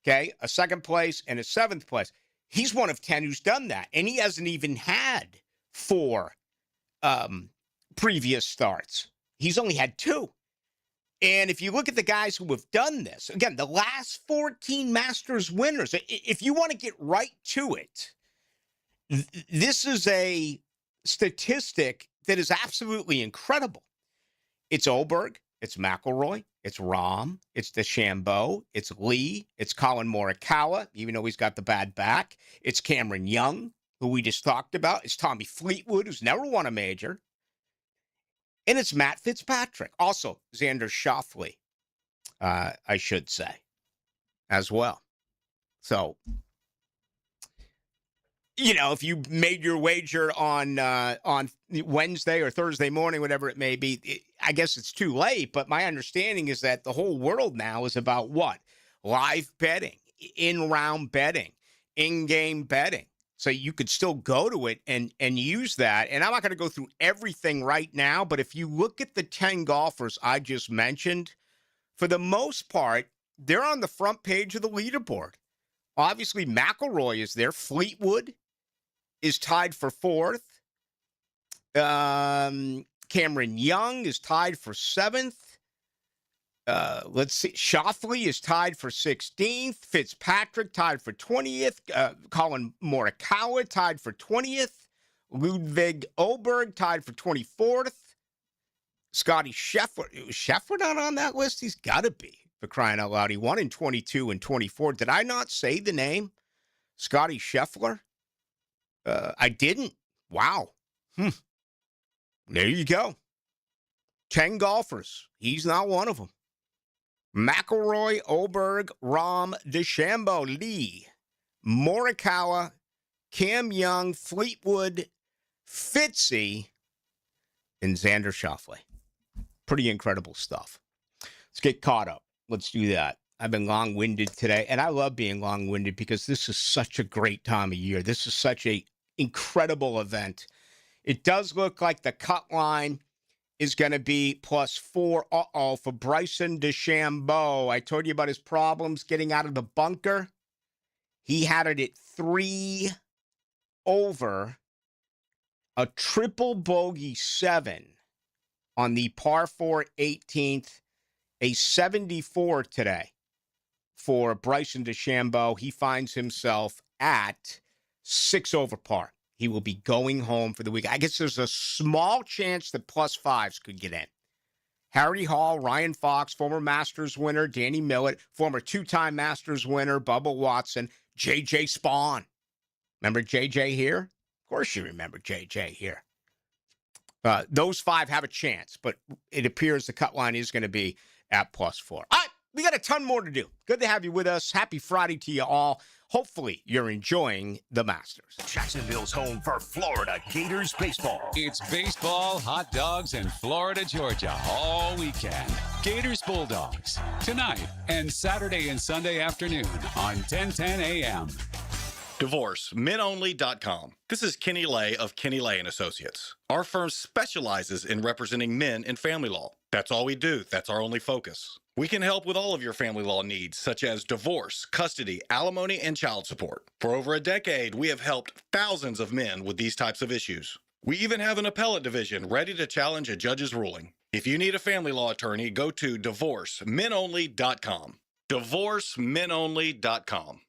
okay? A 2nd place and a 7th place. He's one of 10 who's done that, and he hasn't even had 4 previous starts. He's only had 2. And if you look at the guys who have done this, again, the last 14 Masters winners, if you want to get right to it, this is a statistic that is absolutely incredible. It's Oberg, it's McIlroy, it's Rahm, it's DeChambeau, it's Lee, it's Colin Morikawa, even though he's got the bad back. It's Cameron Young, who we just talked about. It's Tommy Fleetwood, who's never won a major. And it's Matt Fitzpatrick. Also, Xander Schauffele, I should say, as well. So, if you made your wager on Wednesday or Thursday morning, whatever it may be, I guess it's too late. But my understanding is that the whole world now is about what? Live betting, in-round betting, in-game betting. So you could still go to it and use that. And I'm not going to go through everything right now, but if you look at the 10 golfers I just mentioned, for the most part, they're on the front page of the leaderboard. Obviously, McIlroy is there. Fleetwood is tied for 4th. Cameron Young is tied for 7th. Let's see. Schauffele is tied for 16th. Fitzpatrick tied for 20th. Colin Morikawa tied for 20th. Ludwig Oberg tied for 24th. Scotty Scheffler. Is Scheffler not on that list? He's got to be, for crying out loud. He won in 22 and 24. Did I not say the name? Scotty Scheffler? I didn't. Wow. There you go. 10 golfers. He's not one of them. McIlroy, Oberg, Rahm, DeChambeau, Lee, Morikawa, Cam Young, Fleetwood, Fitzy, and Xander Schauffele. Pretty incredible stuff. Let's get caught up. Let's do that. I've been long-winded today, and I love being long-winded because this is such a great time of year. This is such an incredible event. It does look like the cut line is going to be +4 for Bryson DeChambeau. I told you about his problems getting out of the bunker. He had it at 3 over, a triple bogey 7 on the par 4 18th, a 74 today for Bryson DeChambeau. He finds himself at 6 over par. He will be going home for the week. I guess there's a small chance that +5s could get in. Harry Hall, Ryan Fox, former Masters winner, Danny Millett, former 2-time Masters winner, Bubba Watson, J.J. Spawn. Remember J.J. here? Of course you remember J.J. here. Those 5 have a chance, but it appears the cut line is going to be at +4. All right, we got a ton more to do. Good to have you with us. Happy Friday to you all. Hopefully, you're enjoying the Masters. Jacksonville's home for Florida Gators baseball. It's baseball, hot dogs, and Florida, Georgia all weekend. Gators Bulldogs tonight and Saturday and Sunday afternoon on 1010 a.m. DivorceMenOnly.com. This is Kenny Lay of Kenny Lay & Associates. Our firm specializes in representing men in family law. That's all we do. That's our only focus. We can help with all of your family law needs, such as divorce, custody, alimony, and child support. For over a decade, we have helped thousands of men with these types of issues. We even have an appellate division ready to challenge a judge's ruling. If you need a family law attorney, go to DivorceMenOnly.com. DivorceMenOnly.com.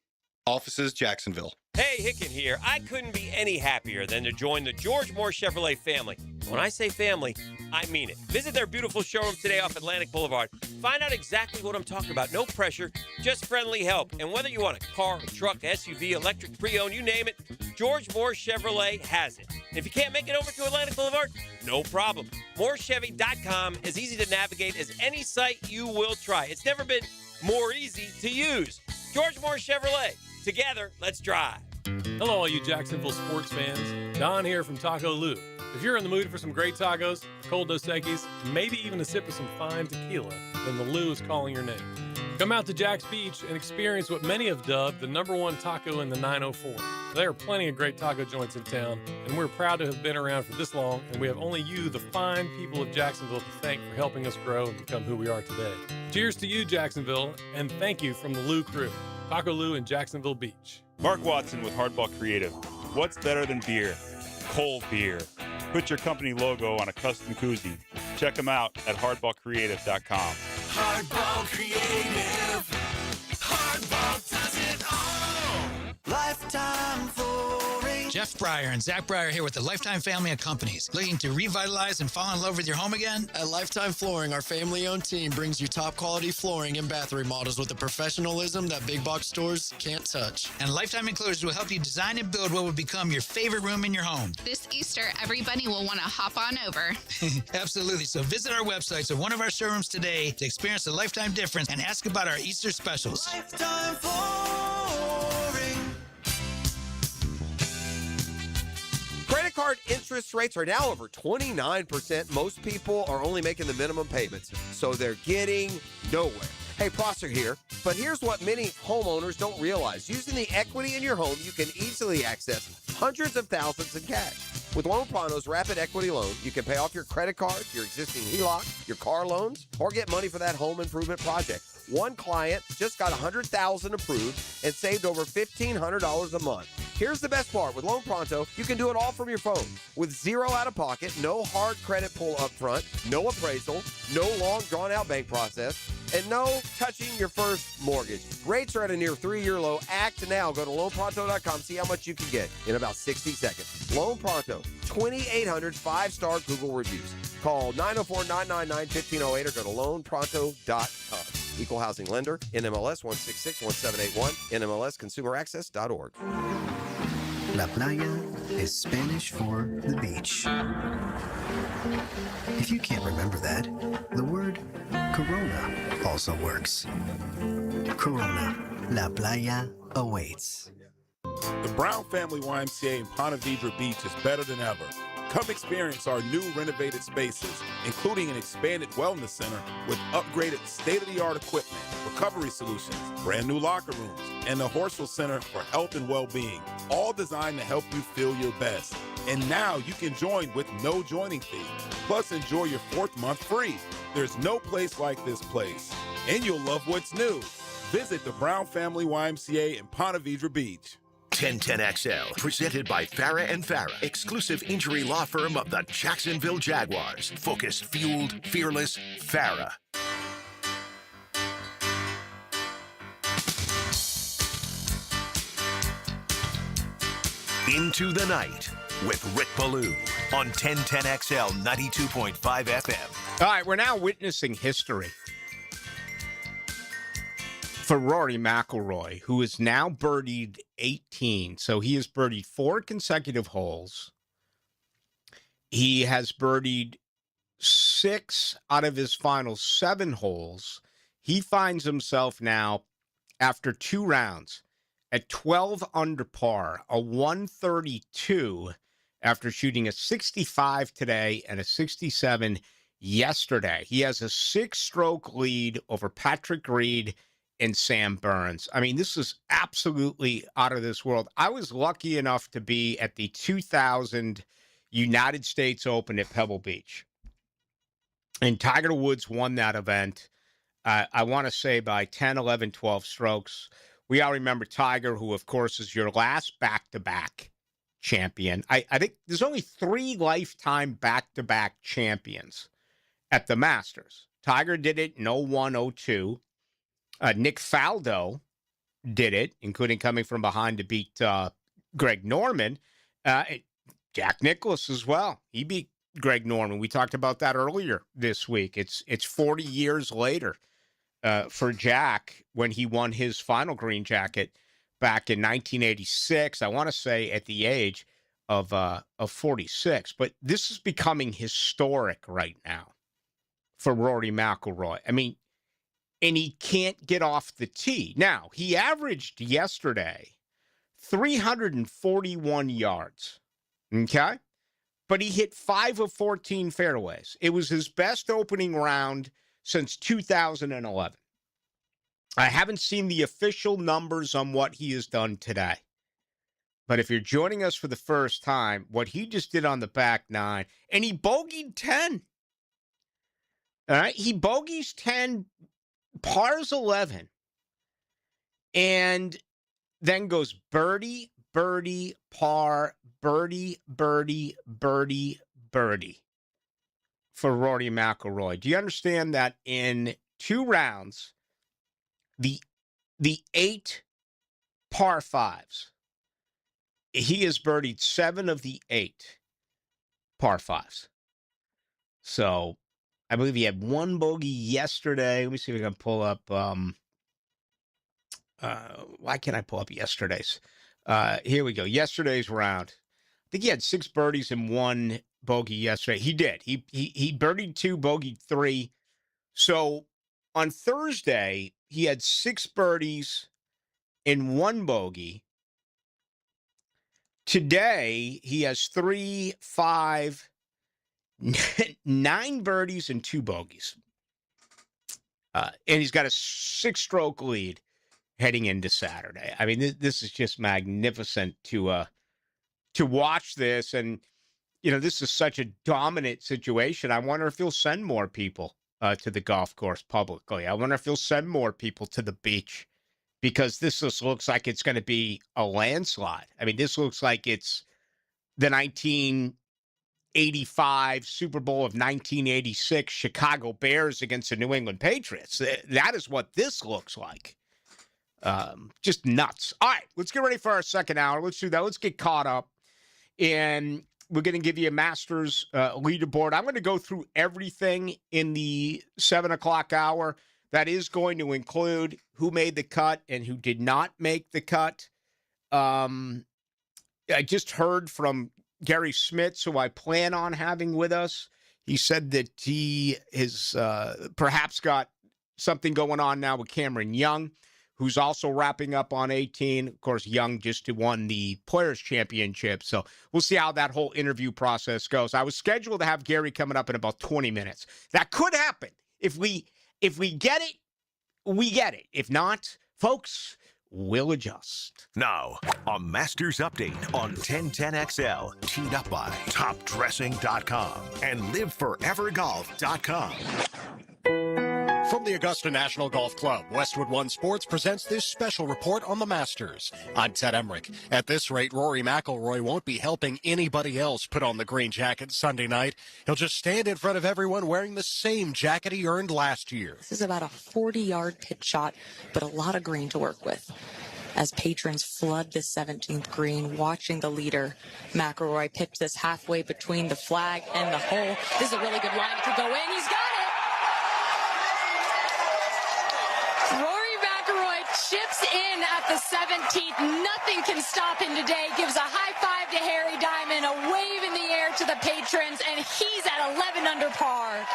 Offices, Jacksonville. Hey, Hicken here. I couldn't be any happier than to join the George Moore Chevrolet family. When I say family, I mean it. Visit their beautiful showroom today off Atlantic Boulevard. Find out exactly what I'm talking about. No pressure, just friendly help. And whether you want a car, a truck, SUV, electric, pre-owned, you name it, George Moore Chevrolet has it. And if you can't make it over to Atlantic Boulevard, no problem. MooreChevy.com is easy to navigate as any site you will try. It's never been more easy to use. George Moore Chevrolet. Together, let's drive. Hello, all you Jacksonville sports fans. Don here from Taco Lou. If you're in the mood for some great tacos, cold Dos Equis, maybe even a sip of some fine tequila, then the Lou is calling your name. Come out to Jack's Beach and experience what many have dubbed the #1 taco in the 904. There are plenty of great taco joints in town, and we're proud to have been around for this long, and we have only you, the fine people of Jacksonville, to thank for helping us grow and become who we are today. Cheers to you, Jacksonville, and thank you from the Lou crew. Taco Lou in Jacksonville Beach. Mark Watson with Hardball Creative. What's better than beer? Cold beer. Put your company logo on a custom koozie. Check them out at hardballcreative.com. Hardball Creative. Hardball does it all. Lifetime Flooring. Jeff Breyer and Zach Breyer here with the Lifetime family of companies. Looking to revitalize and fall in love with your home again? At Lifetime Flooring, our family-owned team brings you top-quality flooring and bath remodels with the professionalism that big box stores can't touch. And Lifetime Enclosures will help you design and build what will become your favorite room in your home. This Easter, everybody will want to hop on over. Absolutely. So visit our websites or one of our showrooms today to experience the Lifetime difference and ask about our Easter specials. Lifetime Flooring. Credit card interest rates are now over 29%. Most people are only making the minimum payments, so they're getting nowhere. Hey, Prosser here, but here's what many homeowners don't realize. Using the equity in your home, you can easily access hundreds of thousands in cash. With Loan Pronto's Rapid Equity Loan, you can pay off your credit card, your existing HELOC, your car loans, or get money for that home improvement project. One client just got $100,000 approved and saved over $1,500 a month. Here's the best part. With Loan Pronto, you can do it all from your phone. With zero out-of-pocket, no hard credit pull up front, no appraisal, no long drawn-out bank process, and no touching your first mortgage. Rates are at a near 3-year low. Act now. Go to loanpronto.com. See how much you can get in about 60 seconds. Loan Pronto, 2,800 5-star Google reviews. Call 904-999-1508 or go to loanpronto.com. Equal housing lender, NMLS 1661781, NMLSconsumeraccess.org. La playa is Spanish for the beach. If you can't remember that, the word Corona also works. Corona, La Playa awaits. The Brown Family YMCA in Ponte Vedra Beach is better than ever. Come experience our new renovated spaces, including an expanded wellness center with upgraded state-of-the-art equipment, recovery solutions, brand new locker rooms, and the Horsell Center for Health and Well-Being, all designed to help you feel your best. And now you can join with no joining fee. Plus, enjoy your 4th month free. There's no place like this place. And you'll love what's new. Visit the Brown Family YMCA in Ponte Vedra Beach. 1010XL, presented by Farah and Farah, exclusive injury law firm of the Jacksonville Jaguars. Focused, fueled, fearless, Farah. Into the Night with Rick Ballou on 1010XL 92.5 FM. All right, we're now witnessing history for Rory McIlroy, who is now birdied 18. So he has birdied 4 consecutive holes. He has birdied 6 out of his final 7 holes. He finds himself now, after 2 rounds, at 12 under par, a 132 after shooting a 65 today and a 67 yesterday. He has a 6-stroke lead over Patrick Reed and Sam Burns. I mean, this is absolutely out of this world. I was lucky enough to be at the 2000 United States Open at Pebble Beach. And Tiger Woods won that event, I want to say by 10, 11, 12 strokes. We all remember Tiger, who, of course, is your last back-to-back champion. I think there's only 3 lifetime back-to-back champions at the Masters. Tiger did it in 01, 02. Nick Faldo did it, including coming from behind to beat Greg Norman. Jack Nicklaus as well. He beat Greg Norman. We talked about that earlier this week. It's 40 years later. for Jack when he won his final green jacket back in 1986. I want to say at the age of 46. But this is becoming historic right now for Rory McIlroy. I mean, and he can't get off the tee. Now, he averaged yesterday 341 yards, okay? But he hit 5 of 14 fairways. It was his best opening round since 2011. I haven't seen the official numbers on what he has done today. But if you're joining us for the first time, what he just did on the back nine, and he bogeyed 10. All right? He bogeys 10, pars 11, and then goes birdie, birdie, par, birdie, birdie, birdie, birdie for Rory McIlroy. Do you understand that in 2 rounds, the 8 par 5s, he has birdied 7 of the 8 par 5s. So I believe he had 1 bogey yesterday. Let me see if I can pull up. Why can't I pull up yesterday's? Here we go. Yesterday's round. I think he had 6 birdies and 1 bogey yesterday. He did. He birdied 2, bogeyed 3. So on Thursday, he had 6 birdies and 1 bogey. Today, he has 3, 5, 9 birdies and 2 bogeys. And he's got a 6-stroke lead heading into Saturday. I mean, this is just magnificent to watch this. And, you know, this is such a dominant situation. I wonder if he'll send more people to the golf course publicly. I wonder if he'll send more people to the beach, because this just looks like it's going to be a landslide. I mean, this looks like it's the 1985 Super Bowl of 1986 Chicago Bears against the New England Patriots. That is what this looks like. Just nuts. All right, let's get ready for our second hour. Let's do that. Let's get caught up. And we're going to give you a Masters leaderboard. I'm going to go through everything in the 7 o'clock hour. That is going to include who made the cut and who did not make the cut. I just heard from Gary Smits, who I plan on having with us. He said that he has perhaps got something going on now with Cameron Young, who's also wrapping up on 18. Of course, Young just won the Players' Championship. So we'll see how that whole interview process goes. I was scheduled to have Gary coming up in about 20 minutes. That could happen. If we get it, we get it. If not, folks, we'll adjust. Now, a Masters update on 1010XL, teed up by TopDressing.com and LiveForeverGolf.com. From the Augusta National Golf Club, Westwood One Sports presents this special report on the Masters. I'm Ted Emmerich. At this rate, Rory McIlroy won't be helping anybody else put on the green jacket Sunday night. He'll just stand in front of everyone wearing the same jacket he earned last year. This is about a 40-yard pitch shot, but a lot of green to work with. As patrons flood the 17th green, watching the leader, McIlroy pitch this halfway between the flag and the hole. This is a really good line to go in. He's got it! Rory McIlroy chips in at the 17th. Nothing can stop him today. Gives a high five to Harry Diamond, a wave in the air to the patrons, and he's at 11 under par.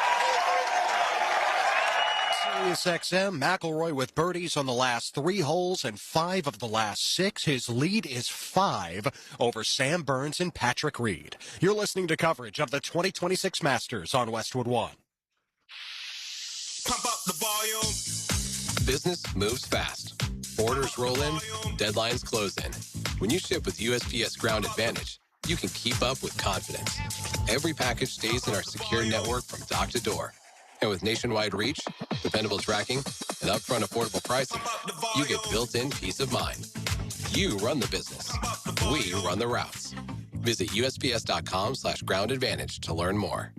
SiriusXM, McIlroy with birdies on the last 3 holes and 5 of the last 6. His lead is 5 over Sam Burns and Patrick Reed. You're listening to coverage of the 2026 Masters on Westwood One. Pump up the volume. Business moves fast. Orders roll in, deadlines close in. When you ship with USPS Ground Advantage, you can keep up with confidence. Every package stays in our secure network from dock to door. And with nationwide reach, dependable tracking, and upfront affordable pricing, you get built-in peace of mind. You run the business. We run the routes. Visit USPS.com/groundadvantage to learn more.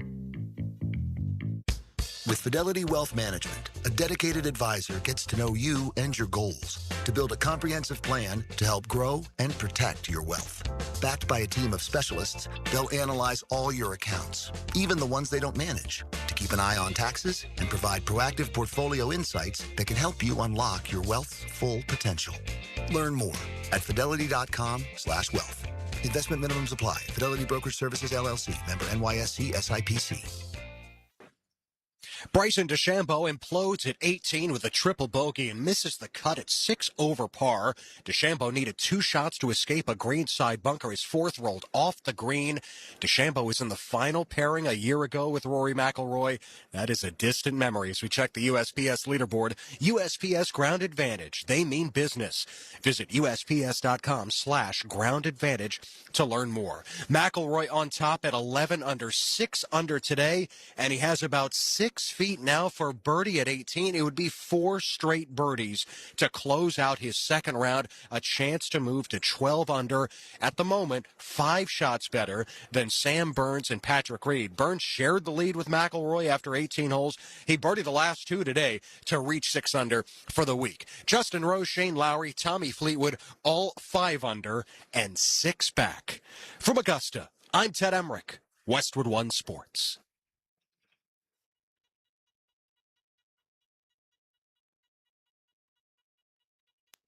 With Fidelity Wealth Management, a dedicated advisor gets to know you and your goals to build a comprehensive plan to help grow and protect your wealth. Backed by a team of specialists, they'll analyze all your accounts, even the ones they don't manage, to keep an eye on taxes and provide proactive portfolio insights that can help you unlock your wealth's full potential. Learn more at fidelity.com/wealth. Investment minimums apply. Fidelity Brokerage Services, LLC. Member NYSE SIPC. Bryson DeChambeau implodes at 18 with a triple bogey and misses the cut at 6 over par. DeChambeau needed 2 shots to escape a greenside bunker. His fourth rolled off the green. DeChambeau was in the final pairing a year ago with Rory McIlroy. That is a distant memory as we check the USPS leaderboard. USPS Ground Advantage. They mean business. Visit USPS.com/Ground Advantage to learn more. McIlroy on top at 11 under, 6 under today, and he has about 6 feet now for birdie at 18. It would be 4 straight birdies to close out his second round, a chance to move to 12 under. At the moment, 5 shots better than Sam Burns and Patrick Reed. Burns shared the lead with McIlroy after 18 holes. He birdied the last 2 today to reach 6 under for the week. Justin Rose, Shane Lowry, Tommy Fleetwood, all 5 under and 6 back. From Augusta, I'm Ted Emmerich, Westwood One Sports.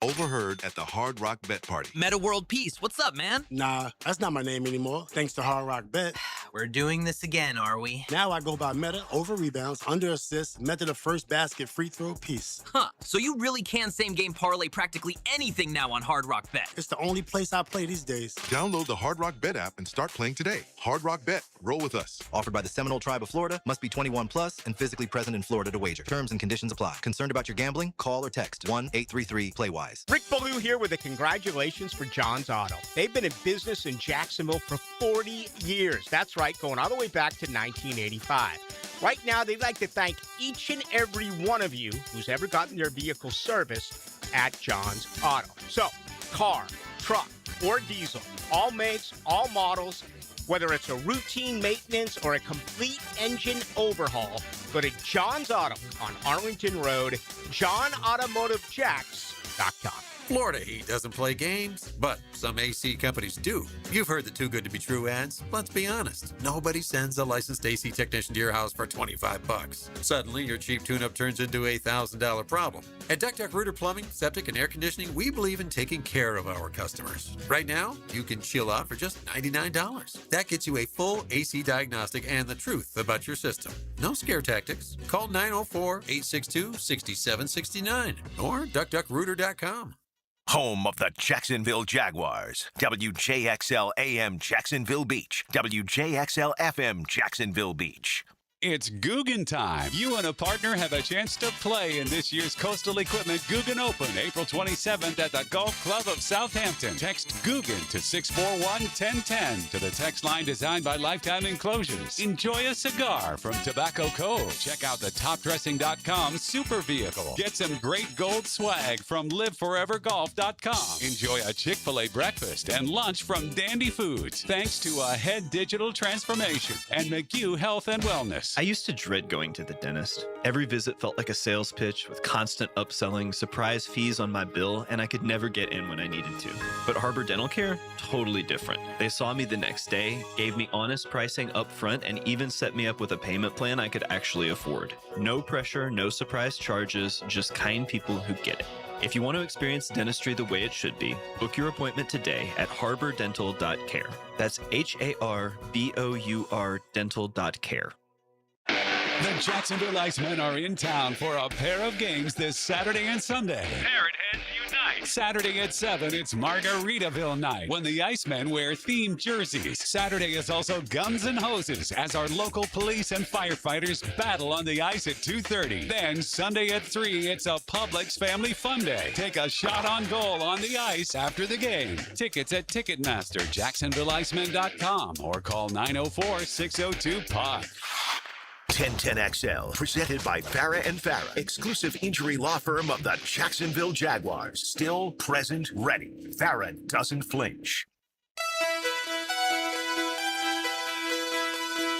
Overheard at the Hard Rock Bet Party. Meta World Peace, what's up, man? Nah, that's not my name anymore, thanks to Hard Rock Bet. We're doing this again, are we? Now I go by meta, over rebounds, under assists, method of first basket, free throw, piece. Huh, so you really can same-game parlay practically anything now on Hard Rock Bet. It's the only place I play these days. Download the Hard Rock Bet app and start playing today. Hard Rock Bet, roll with us. Offered by the Seminole Tribe of Florida, must be 21 plus and physically present in Florida to wager. Terms and conditions apply. Concerned about your gambling? Call or text 1-833-PLAY-WISE. Rick Ballou here with a congratulations for John's Auto. They've been in business in Jacksonville for 40 years. That's right, going all the way back to 1985. Right now, they'd like to thank each and every one of you who's ever gotten their vehicle serviced at John's Auto. So, car, truck, or diesel, all makes, all models, whether it's a routine maintenance or a complete engine overhaul, go to John's Auto on Arlington Road, johnautomotivejacks.com. Florida Heat doesn't play games, but some AC companies do. You've heard the too good to be true ads. Let's be honest. Nobody sends a licensed AC technician to your house for $25. Suddenly, your cheap tune-up turns into a $1,000 problem. At Duck Duck Rooter Plumbing, Septic, and Air Conditioning, we believe in taking care of our customers. Right now, you can chill out for just $99. That gets you a full AC diagnostic and the truth about your system. No scare tactics. Call 904-862-6769 or duckduckrooter.com. Home of the Jacksonville Jaguars. WJXL AM Jacksonville Beach. WJXL FM Jacksonville Beach. It's Guggen time. You and a partner have a chance to play in this year's Coastal Equipment Guggen Open, April 27th at the Golf Club of Southampton. Text Guggen to 641-1010 to the text line designed by Lifetime Enclosures. Enjoy a cigar from Tobacco Cove. Check out the topdressing.com super vehicle. Get some great gold swag from liveforevergolf.com. Enjoy a Chick-fil-A breakfast and lunch from Dandy Foods, thanks to Ahead Digital Transformation and McHugh Health and Wellness. I used to dread going to the dentist. Every visit felt like a sales pitch with constant upselling, surprise fees on my bill, and I could never get in when I needed to. But Harbor Dental Care? Totally different. They saw me the next day, gave me honest pricing up front, and even set me up with a payment plan I could actually afford. No pressure, no surprise charges, just kind people who get it. If you want to experience dentistry the way it should be, book your appointment today at harbordental.care. That's HARBOUR dental.care. The Jacksonville Icemen are in town for a pair of games this Saturday and Sunday. Parrot Heads unite! Saturday at 7, it's Margaritaville night when the Icemen wear themed jerseys. Saturday is also Guns and Hoses as our local police and firefighters battle on the ice at 2:30. Then Sunday at 3, it's a Publix Family Fun Day. Take a shot on goal on the ice after the game. Tickets at Ticketmaster, JacksonvilleIcemen.com or call 904-602-POD. 1010XL, presented by Farah and Farah, exclusive injury law firm of the Jacksonville Jaguars. Still, present, ready. Farah doesn't flinch.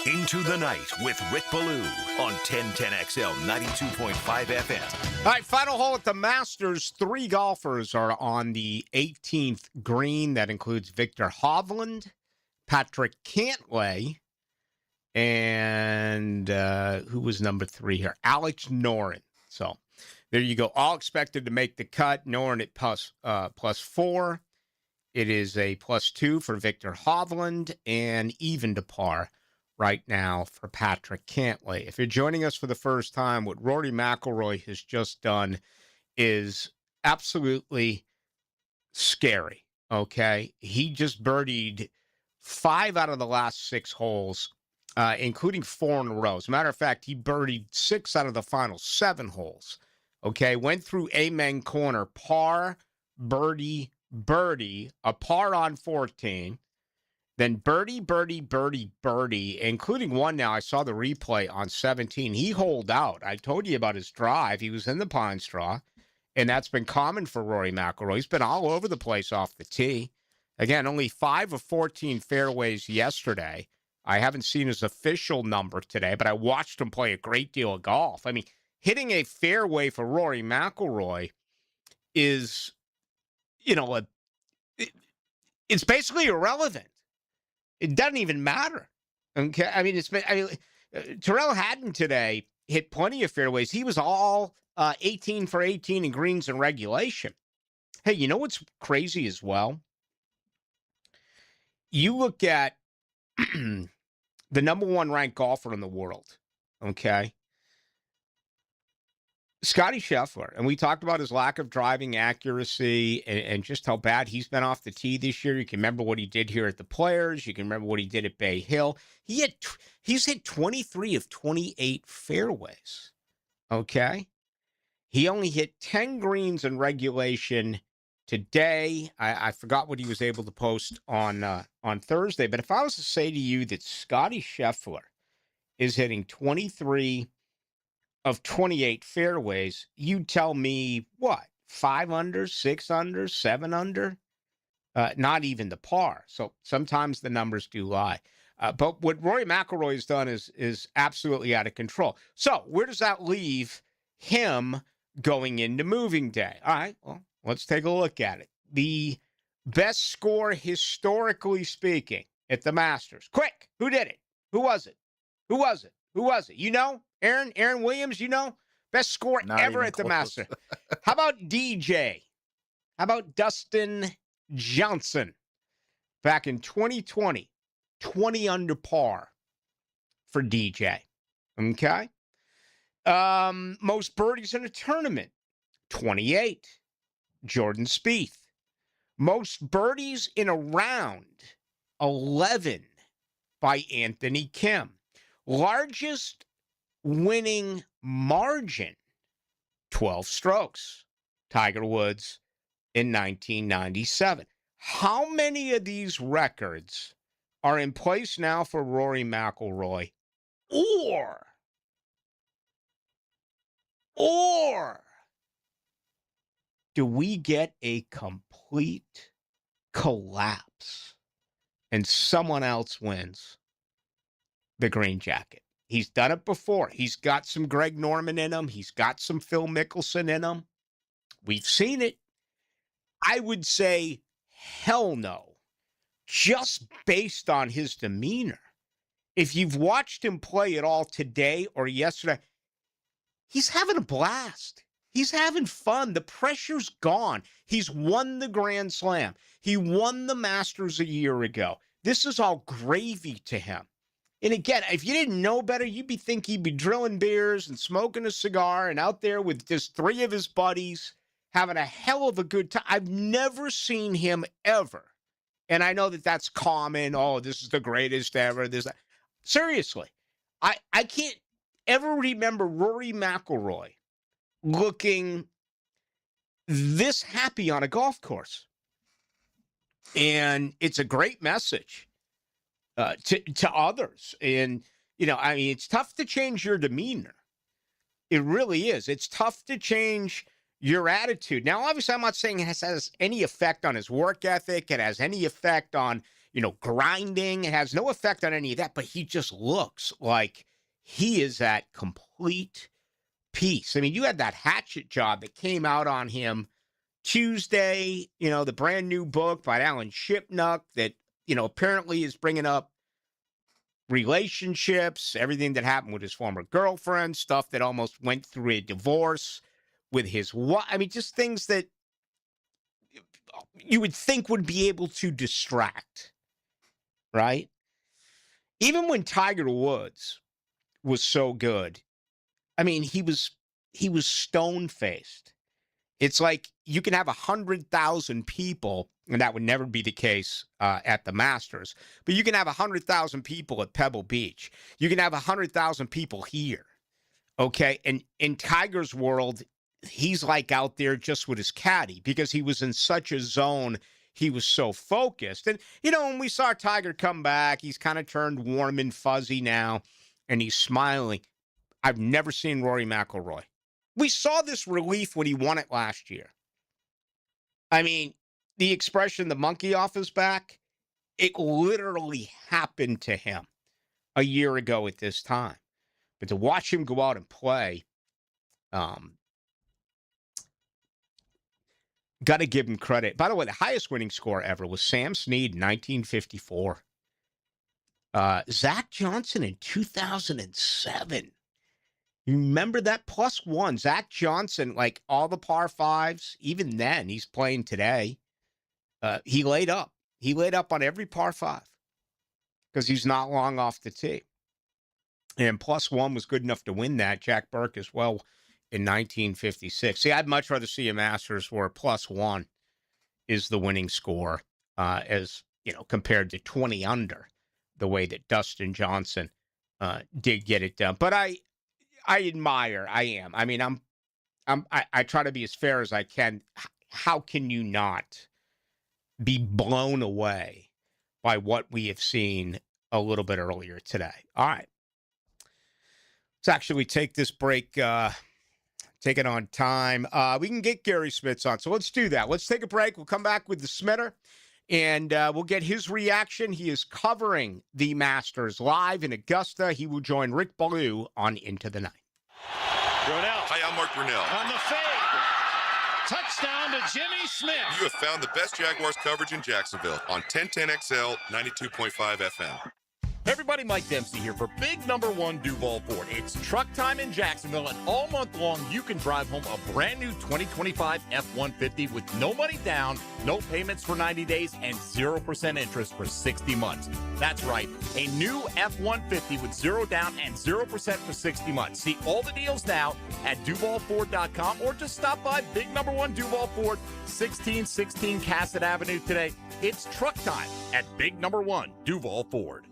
Into the Night with Rick Ballou on 1010XL 92.5 FM. All right, final hole at the Masters. 3 golfers are on the 18th green. That includes Victor Hovland, Patrick Cantlay, and who was number 3 here? Alex Noren. So there you go. All expected to make the cut. Noren at plus 4. It is a +2 for Victor Hovland and even to par right now for Patrick Cantlay. If you're joining us for the first time, what Rory McIlroy has just done is absolutely scary, okay? He just birdied 5 out of the last 6 holes, including 4 in a row. As a matter of fact, he birdied 6 out of the final 7 holes, okay? Went through Amen Corner, par, birdie, birdie, a par on 14, then birdie, birdie, birdie, birdie, including one now. I saw the replay on 17. He holed out. I told you about his drive. He was in the pine straw, and that's been common for Rory McIlroy. He's been all over the place off the tee. Again, only 5 of 14 fairways yesterday. I haven't seen his official number today, but I watched him play a great deal of golf. I mean, hitting a fairway for Rory McIlroy is, it's basically irrelevant. It doesn't even matter. Okay, I mean, Terrell Hatton today hit plenty of fairways. He was all 18 for 18 in greens and regulation. Hey, you know what's crazy as well? You look at the number 1 ranked golfer in the world, okay? Scotty Scheffler, and we talked about his lack of driving accuracy and just how bad he's been off the tee this year. You can remember what he did here at the Players. You can remember what he did at Bay Hill. He's hit 23 of 28 fairways, okay? He only hit 10 greens in regulation today. I forgot what he was able to post on Thursday, but if I was to say to you that Scotty Scheffler is hitting 23 of 28 fairways, you tell me what? 5 under, 6 under, 7 under? Not even the par. So sometimes the numbers do lie. But what Rory McIlroy has done is absolutely out of control. So where does that leave him going into moving day? All right, well, let's take a look at it. The best score historically speaking at the Masters. Quick, who did it? Who was it? Who was it? Who was it? You know? Aaron Williams, you know? Best score ever at the Masters. How about DJ? How about Dustin Johnson? Back in 2020, 20 under par for DJ. Okay? Most birdies in a tournament, 28. Jordan Spieth. Most birdies in a round, 11 by Anthony Kim. Largest winning margin, 12 strokes. Tiger Woods in 1997. How many of these records are in place now for Rory McIlroy? Or do we get a complete collapse and someone else wins the green jacket? He's done it before. He's got some Greg Norman in him. He's got some Phil Mickelson in him. We've seen it. I would say hell no, just based on his demeanor. If you've watched him play at all today or yesterday, he's having a blast. He's having fun. The pressure's gone. He's won the Grand Slam. He won the Masters a year ago. This is all gravy to him. And again, if you didn't know better, you'd be thinking he'd be drilling beers and smoking a cigar and out there with just 3 of his buddies having a hell of a good time. I've never seen him ever. And I know that that's common. Oh, this is the greatest ever. Seriously, I can't ever remember Rory McIlroy looking this happy on a golf course. And it's a great message to others. And, it's tough to change your demeanor. It really is. It's tough to change your attitude. Now, obviously, I'm not saying it has any effect on his work ethic. It has any effect on, grinding. It has no effect on any of that, but he just looks like he is at complete peace. I mean, you had that hatchet job that came out on him Tuesday, the brand new book by Alan Shipnuck that, apparently is bringing up relationships, everything that happened with his former girlfriend, stuff that almost went through a divorce with his wife. I mean, just things that you would think would be able to distract, right? Even when Tiger Woods was so good, I mean, he was stone-faced. It's like you can have 100,000 people, and that would never be the case at the Masters, but you can have 100,000 people at Pebble Beach. You can have 100,000 people here, okay? And in Tiger's world, he's like out there just with his caddy because he was in such a zone. He was so focused. And, when we saw Tiger come back, he's kind of turned warm and fuzzy now, and he's smiling. I've never seen Rory McIlroy. We saw this relief when he won it last year. I mean, the expression, the monkey off his back, it literally happened to him a year ago at this time. But to watch him go out and play, got to give him credit. By the way, the highest winning score ever was Sam Snead in 1954. Zach Johnson in 2007. You remember that? +1. Zach Johnson, like all the par fives, even then, he's playing today. He laid up. He laid up on every par five because he's not long off the tee. And +1 was good enough to win that. Jack Burke as well in 1956. See, I'd much rather see a Masters where +1 is the winning score as, compared to 20 under the way that Dustin Johnson did get it done. But I admire. I am. I mean, I try to be as fair as I can. How can you not be blown away by what we have seen a little bit earlier today? All right. Let's actually take this break. Take it on time. We can get Gary Smits on, so let's do that. Let's take a break. We'll come back with the Smitter, and we'll get his reaction. He is covering the Masters live in Augusta. He will join Rick Ballou on Into the Night. Brunell. Hi, I'm Mark Brunell. On the fade. Touchdown to Jimmy Smith. You have found the best Jaguars coverage in Jacksonville on 1010XL 92.5 FM. Everybody, Mike Dempsey here for big #1 Duval Ford. It's truck time in Jacksonville, and all month long, you can drive home a brand new 2025 F-150 with no money down, no payments for 90 days, and 0% interest for 60 months. That's right, a new F-150 with 0 down and 0% for 60 months. See all the deals now at DuvalFord.com, or just stop by big #1 Duval Ford, 1616 Cassett Avenue today. It's truck time at big #1 Duval Ford.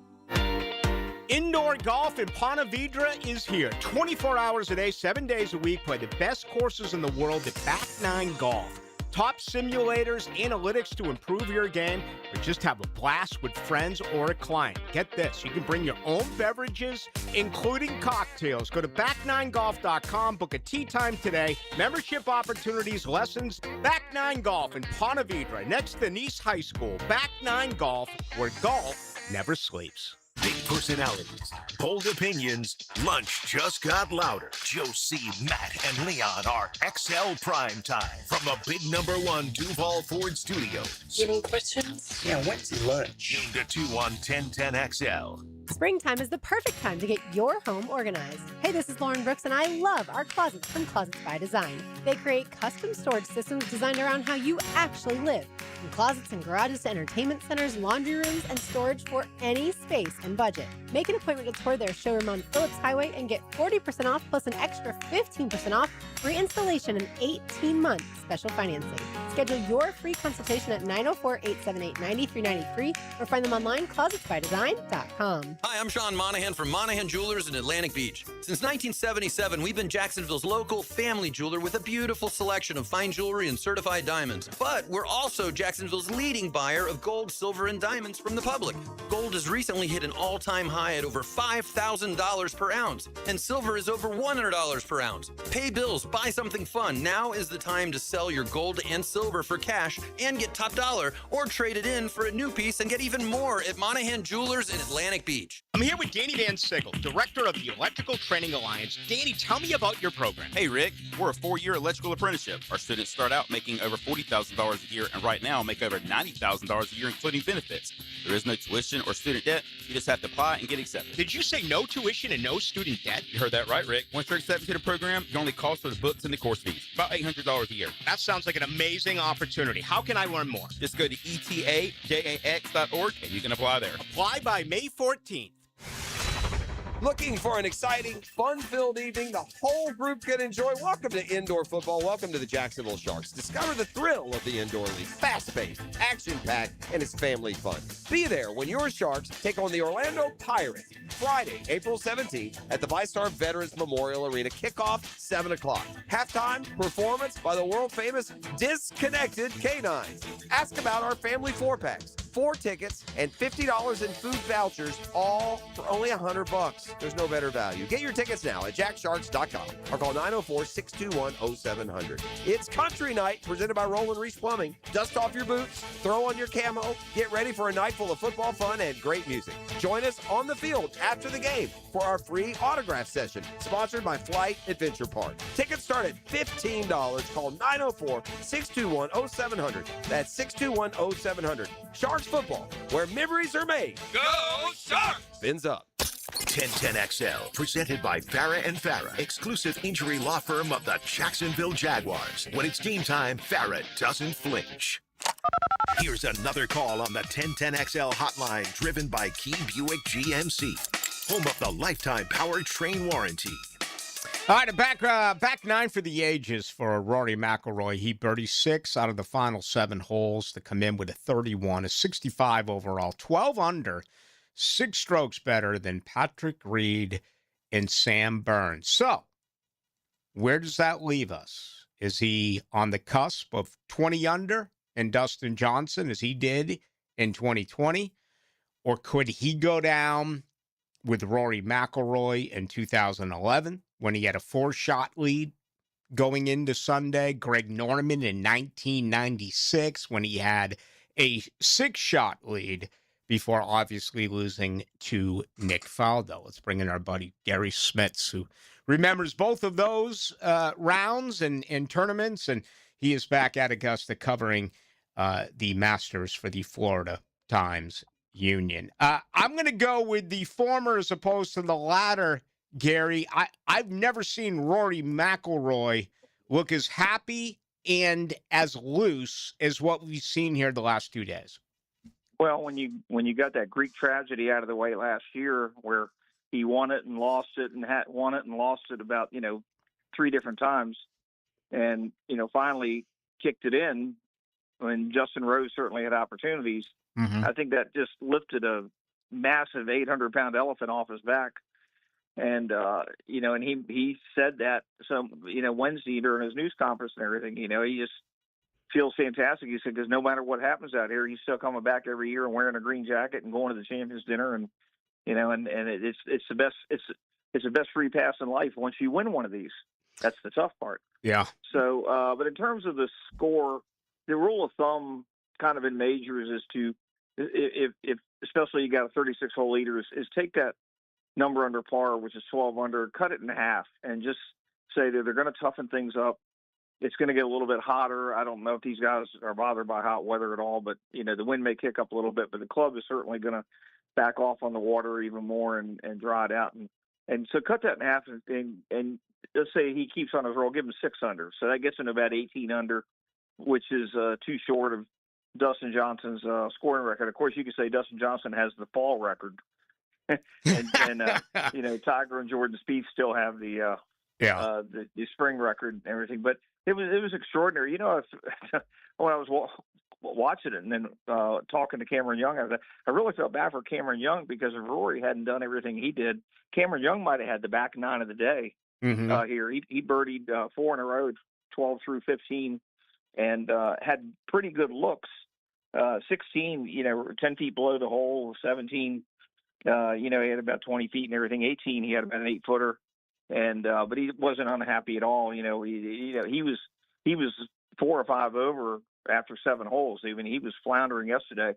Indoor golf in Ponte Vedra is here. 24 hours a day, 7 days a week. Play the best courses in the world at Back 9 Golf. Top simulators, analytics to improve your game, or just have a blast with friends or a client. Get this, you can bring your own beverages, including cocktails. Go to back9golf.com, book a tee time today. Membership opportunities, lessons, Back 9 Golf in Ponte Vedra, next to Nice High School. Back 9 Golf, where golf never sleeps. Big personalities, bold opinions. Lunch just got louder. Josie, Matt, and Leon are XL Prime Time from the big #1 Duval Ford Studios. Any questions? Yeah, when's lunch? Noon to 2 on 1010XL. Springtime is the perfect time to get your home organized. Hey, this is Lauren Brooks, and I love our closets from Closets by Design. They create custom storage systems designed around how you actually live. From closets and garages to entertainment centers, laundry rooms, and storage for any space and budget. Make an appointment to tour their showroom on Phillips Highway and get 40% off plus an extra 15% off free installation and 18 months special financing. Schedule your free consultation at 904-878-9393 or find them online, closetsbydesign.com. Hi, I'm Sean Monahan from Monahan Jewelers in Atlantic Beach. Since 1977, we've been Jacksonville's local family jeweler with a beautiful selection of fine jewelry and certified diamonds. But we're also Jacksonville's leading buyer of gold, silver, and diamonds from the public. Gold has recently hit an all-time high at over $5,000 per ounce, and silver is over $100 per ounce. Pay bills, buy something fun. Now is the time to sell your gold and silver for cash and get top dollar, or trade it in for a new piece and get even more at Monahan Jewelers in Atlantic Beach. I'm here with Danny Van Sickle, director of the Electrical Training Alliance. Danny, tell me about your program. Hey, Rick, we're a 4-year electrical apprenticeship. Our students start out making over $40,000 a year, and right now make over $90,000 a year, including benefits. There is no tuition or student debt. You just have to apply and get accepted. Did you say no tuition and no student debt? You heard that right, Rick. Once you're accepted to the program, your only cost for the books and the course fees, about $800 a year. That sounds like an amazing opportunity. How can I learn more? Just go to etajax.org and you can apply there. Apply by May 14th. Looking for an exciting, fun-filled evening the whole group can enjoy? Welcome to indoor football. Welcome to the Jacksonville Sharks. Discover the thrill of the indoor league. Fast-paced, action-packed, and it's family fun. Be there when your Sharks take on the Orlando Pirates Friday, April 17th at the VyStar Veterans Memorial Arena. Kickoff, 7 o'clock. Halftime performance by the world-famous Disconnected Canines. Ask about our family 4-packs. 4 tickets and $50 in food vouchers, all for only $100. There's no better value. Get your tickets now at jacksharks.com or call 904-621-0700. It's Country Night presented by Roland Reese Plumbing. Dust off your boots, throw on your camo, get ready for a night full of football fun and great music. Join us on the field after the game for our free autograph session, sponsored by Flight Adventure Park. Tickets start at $15. Call 904-621-0700. That's 621-0700. Sharks football, where memories are made. Go Sharks! Fins up. 1010XL, presented by Farah and Farah, exclusive injury law firm of the Jacksonville Jaguars. When it's game time, Farah doesn't flinch. Here's another call on the 1010XL hotline, driven by Key Buick GMC, home of the lifetime powertrain warranty. All right, back 9 for the ages for Rory McIlroy. He birdied 6 out of the final 7 holes to come in with a 31, a 65 overall, 12 under, 6 strokes better than Patrick Reed and Sam Burns. So, where does that leave us? Is he on the cusp of 20 under and Dustin Johnson, as he did in 2020? Or could he go down with Rory McIlroy in 2011 when he had a 4-shot lead going into Sunday? Greg Norman in 1996 when he had a 6-shot lead before obviously losing to Nick Faldo. Let's bring in our buddy Gary Smits, who remembers both of those rounds and tournaments, and he is back at Augusta covering the Masters for the Florida Times Union. I'm going to go with the former as opposed to the latter, Gary. I've never seen Rory McIlroy look as happy and as loose as what we've seen here the last 2 days. Well, when you got that Greek tragedy out of the way last year, where he won it and lost it and won it and lost it about 3 different times, and finally kicked it in when Justin Rose certainly had opportunities. Mm-hmm. I think that just lifted a massive 800-pound elephant off his back. And, and he said that Wednesday during his news conference and everything, he just feels fantastic. He said, because no matter what happens out here, he's still coming back every year and wearing a green jacket and going to the Champions dinner. And, it's the best, it's the best free pass in life once you win one of these. That's the tough part. Yeah. So, but in terms of the score, the rule of thumb kind of in majors is to, if especially you got a 36-hole leader, is take that number under par, which is 12 under, cut it in half, and just say that they're going to toughen things up. It's going to get a little bit hotter. I don't know if these guys are bothered by hot weather at all, but the wind may kick up a little bit, but the club is certainly going to back off on the water even more and dry it out. And so cut that in half, and let's say he keeps on his roll, give him 6 under. So that gets him about 18 under, which is too short of Dustin Johnson's scoring record. Of course, you could say Dustin Johnson has the fall record. and Tiger and Jordan Spieth still have the spring record and everything. But it was extraordinary. When I was watching it and then talking to Cameron Young, I really felt bad for Cameron Young, because if Rory hadn't done everything he did, Cameron Young might have had the back 9 of the day here. He birdied 4 in a row, 12 through 15, and had pretty good looks. 16, 10 feet below the hole, 17 He had about 20 feet and everything. 18, he had about an 8-footer, and but he wasn't unhappy at all. He was 4 or 5 over after 7 holes. Even he was floundering yesterday,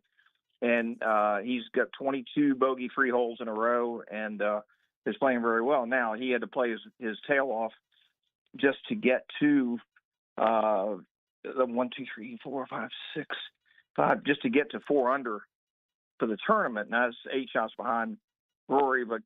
and he's got 22 bogey-free holes in a row, and is playing very well. Now he had to play his tail off just to get to the 1, 2, 3, 4, 5, 6, 5, just to get to 4 under for the tournament. Now it's 8 shots behind Rory, but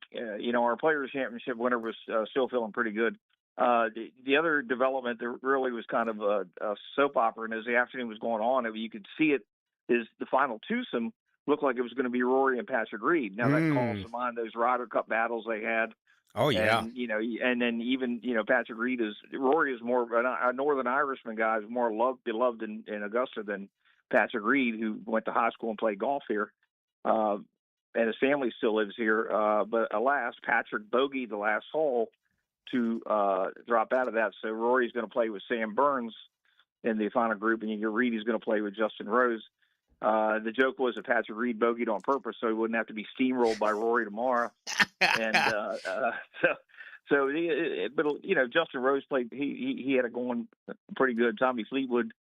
our Players Championship winner was still feeling pretty good. The other development that really was kind of a soap opera, and as the afternoon was going on, you could see it, is the final twosome looked like it was going to be Rory and Patrick Reed. Now that calls to mind those Ryder Cup battles they had. Oh yeah. And, and then even, Patrick Reed Rory is more a Northern Irishman guy, is more beloved in Augusta than Patrick Reed, who went to high school and played golf here. And his family still lives here. But alas, Patrick bogeyed the last hole to drop out of that. So Rory's going to play with Sam Burns in the final group, and Reed is going to play with Justin Rose. The joke was that Patrick Reed bogeyed on purpose so he wouldn't have to be steamrolled by Rory tomorrow. And but Justin Rose played. He had it going pretty good. Tommy Fleetwood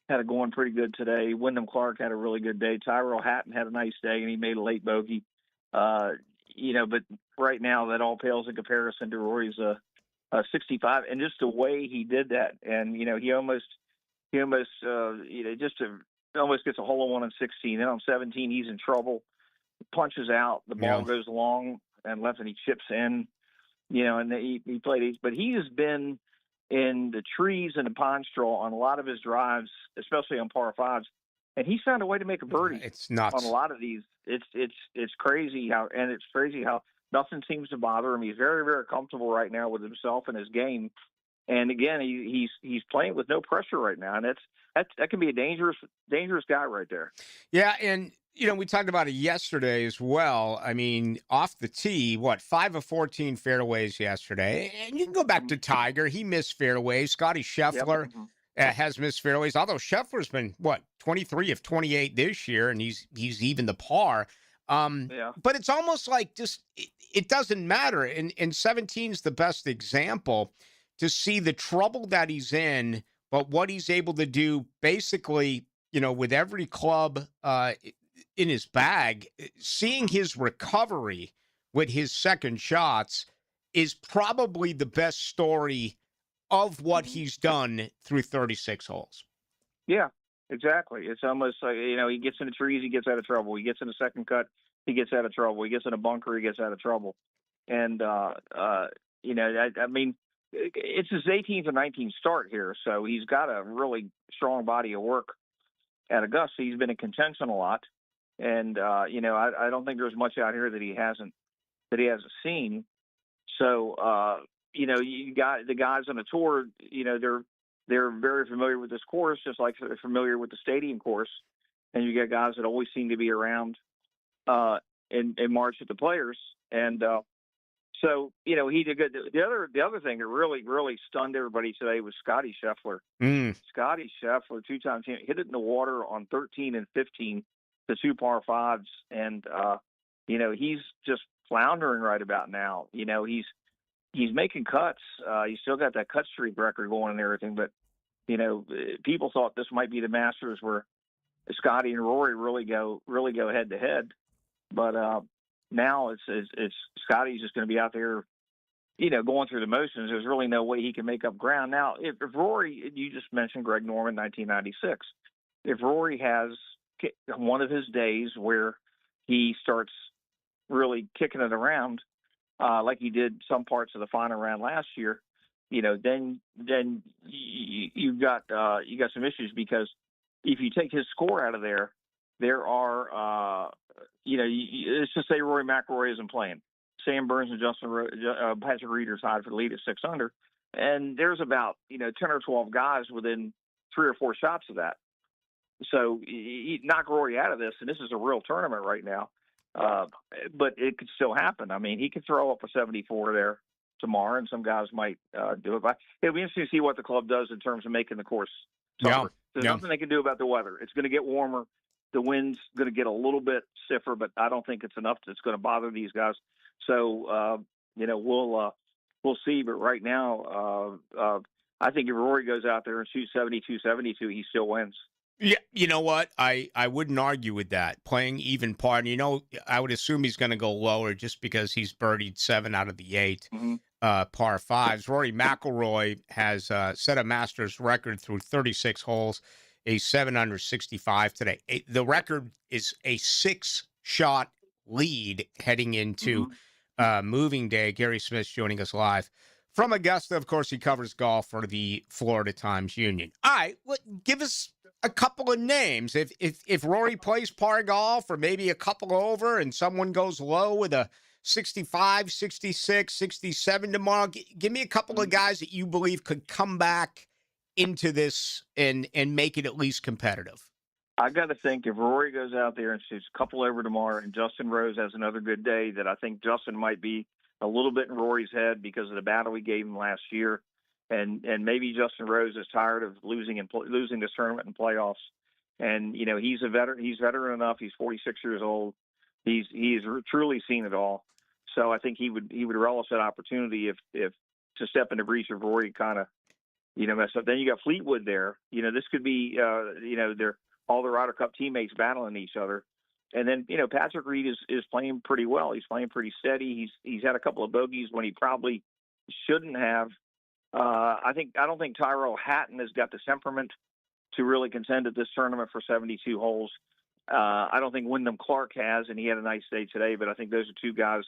had it going pretty good today. Wyndham Clark had a really good day. Tyrell Hatton had a nice day, and he made a late bogey. But right now that all pales in comparison to Rory's 65, and just the way he did that, and he almost almost gets a hole in one on 16. Then on 17, he's in trouble. Punches out, the ball goes long and left, and he chips in. And he played. But he has been in the trees and the pine straw on a lot of his drives, especially on par 5s, and he's found a way to make a birdie. It's nuts on a lot of these. It's crazy how nothing seems to bother him. He's very, very comfortable right now with himself and his game. And again, he's playing with no pressure right now, and that can be a dangerous guy right there. Yeah, and we talked about it yesterday as well. I mean, off the tee, 5 of 14 fairways yesterday, and you can go back to Tiger. He missed fairways. Scotty Scheffler has missed fairways, although Scheffler's been 23 of 28 this year, and he's even the par. But it's almost like it doesn't matter. And 17's the best example to see the trouble that he's in, but what he's able to do basically, with every club in his bag, seeing his recovery with his second shots is probably the best story of what he's done through 36 holes. Yeah, exactly. It's almost like, he gets in the trees, he gets out of trouble. He gets in a second cut, he gets out of trouble. He gets in a bunker, he gets out of trouble. And, it's his 18th or 19th start here, so he's got a really strong body of work at Augusta. He's been in contention a lot, and I don't think there's much out here that he hasn't seen. So you got the guys on the tour. They're very familiar with this course, just like they're familiar with the Stadium course, and you got guys that always seem to be around in March at the Players, and. So, he did good. The other thing that really, really stunned everybody today was Scotty Scheffler. Scotty Scheffler, 2-time champion, hit it in the water on 13 and 15, the 2 par 5s. And, he's just floundering right about now. He's making cuts. He's still got that cut streak record going and everything. But, people thought this might be the Masters where Scotty and Rory really go head to head. But, now it's Scotty's just going to be out there, going through the motions. There's really no way he can make up ground. Now, if Rory, you just mentioned Greg Norman, 1996. If Rory has one of his days where he starts really kicking it around, like he did some parts of the final round last year, then you've got some issues, because if you take his score out of there are let's just say Rory McIlroy isn't playing. Sam Burns and Patrick Reed are tied for the lead at 6 under, and there's about 10 or 12 guys within 3 or 4 shots of that. So he knock Rory out of this, and this is a real tournament right now. But it could still happen. I mean, he could throw up a 74 there tomorrow, and some guys might do it. But it'll be interesting to see what the club does in terms of making the course tougher. There's nothing they can do about the weather. It's going to get warmer. the wind's going to get a little bit stiffer, but I don't think it's enough that's going to bother these guys. So, we'll see. But right now, I think if Rory goes out there and shoots 72, he still wins. Yeah, you know what? I wouldn't argue with that. Playing even par, I would assume he's going to go lower just because he's birdied 7 out of the 8 par 5s. Rory McIlroy has set a Masters record through 36 holes, a 7 under 65 today. The record is a 6-shot lead heading into moving day. Gary Smith's joining us live from Augusta. Of course, he covers golf for the Florida Times-Union. All right, give us a couple of names. If Rory plays par golf or maybe a couple over and someone goes low with a 65, 66, 67 tomorrow, give me a couple of guys that you believe could come back into this and make it at least competitive. I got to think if Rory goes out there and shoots a couple over tomorrow and Justin Rose has another good day, that I think Justin might be a little bit in Rory's head because of the battle we gave him last year. And maybe Justin Rose is tired of losing this tournament and playoffs. And, he's a veteran. He's veteran enough. He's 46 years old. He's truly seen it all. So I think he would relish that opportunity if to step into breach of Rory kind of, mess up. Then you got Fleetwood there. This could be, they're all the Ryder Cup teammates battling each other. And then, Patrick Reed is playing pretty well. He's playing pretty steady. He's had a couple of bogeys when he probably shouldn't have. I don't think Tyrell Hatton has got the temperament to really contend at this tournament for 72 holes. I don't think Wyndham Clark has, and he had a nice day today. But I think those are two guys.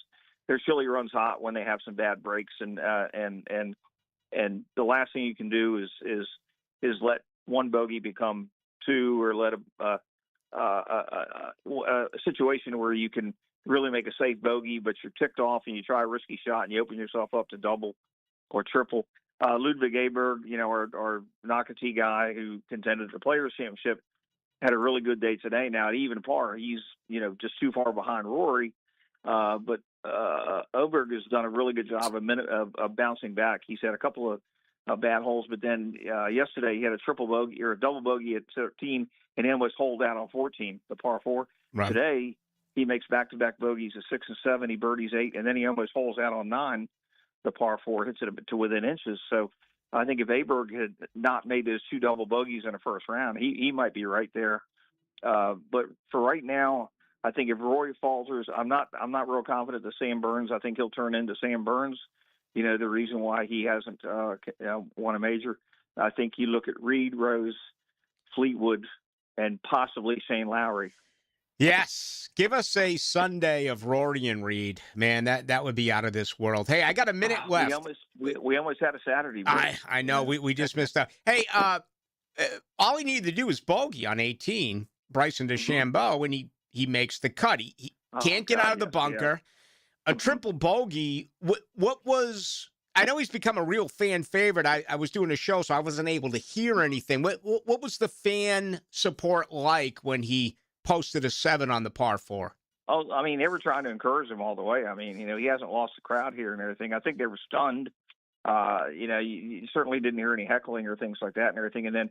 Their chili runs hot when they have some bad breaks, and the last thing you can do is let one bogey become 2, or let a situation where you can really make a safe bogey, but you're ticked off and you try a risky shot and you open yourself up to double or triple. Ludwig Aberg, our Nakati guy who contended the Players Championship, had a really good day today. Now at even par, he's just too far behind Rory, but Aberg has done a really good job of bouncing back. He's had a couple of bad holes, but then yesterday he had a triple bogey or a double bogey at 13 and then was holed out on 14, the par 4. Right. Today he makes back-to-back bogeys at 6 and 7. He birdies 8, and then he almost holes out on 9. The par 4 hits it to within inches. So I think if Aberg had not made those 2 double bogeys in the first round, he might be right there. But for right now, I think if Rory falters, I'm not real confident that Sam Burns. I think he'll turn into Sam Burns. The reason why he hasn't won a major. I think you look at Reed, Rose, Fleetwood, and possibly Shane Lowry. Yes. Give us a Sunday of Rory and Reed. Man, that would be out of this world. Hey, I got a minute left. We almost had a Saturday. I know. We just missed out. Hey, all he needed to do was bogey on 18, Bryson DeChambeau, and he makes the cut. He can't get out of the bunker. Yeah. A triple bogey. What was... I know he's become a real fan favorite. I was doing a show, so I wasn't able to hear anything. What was the fan support like when he posted a 7 on the par 4? Oh, I mean, they were trying to encourage him all the way. I mean, he hasn't lost the crowd here and everything. I think they were stunned. You certainly didn't hear any heckling or things like that and everything. And then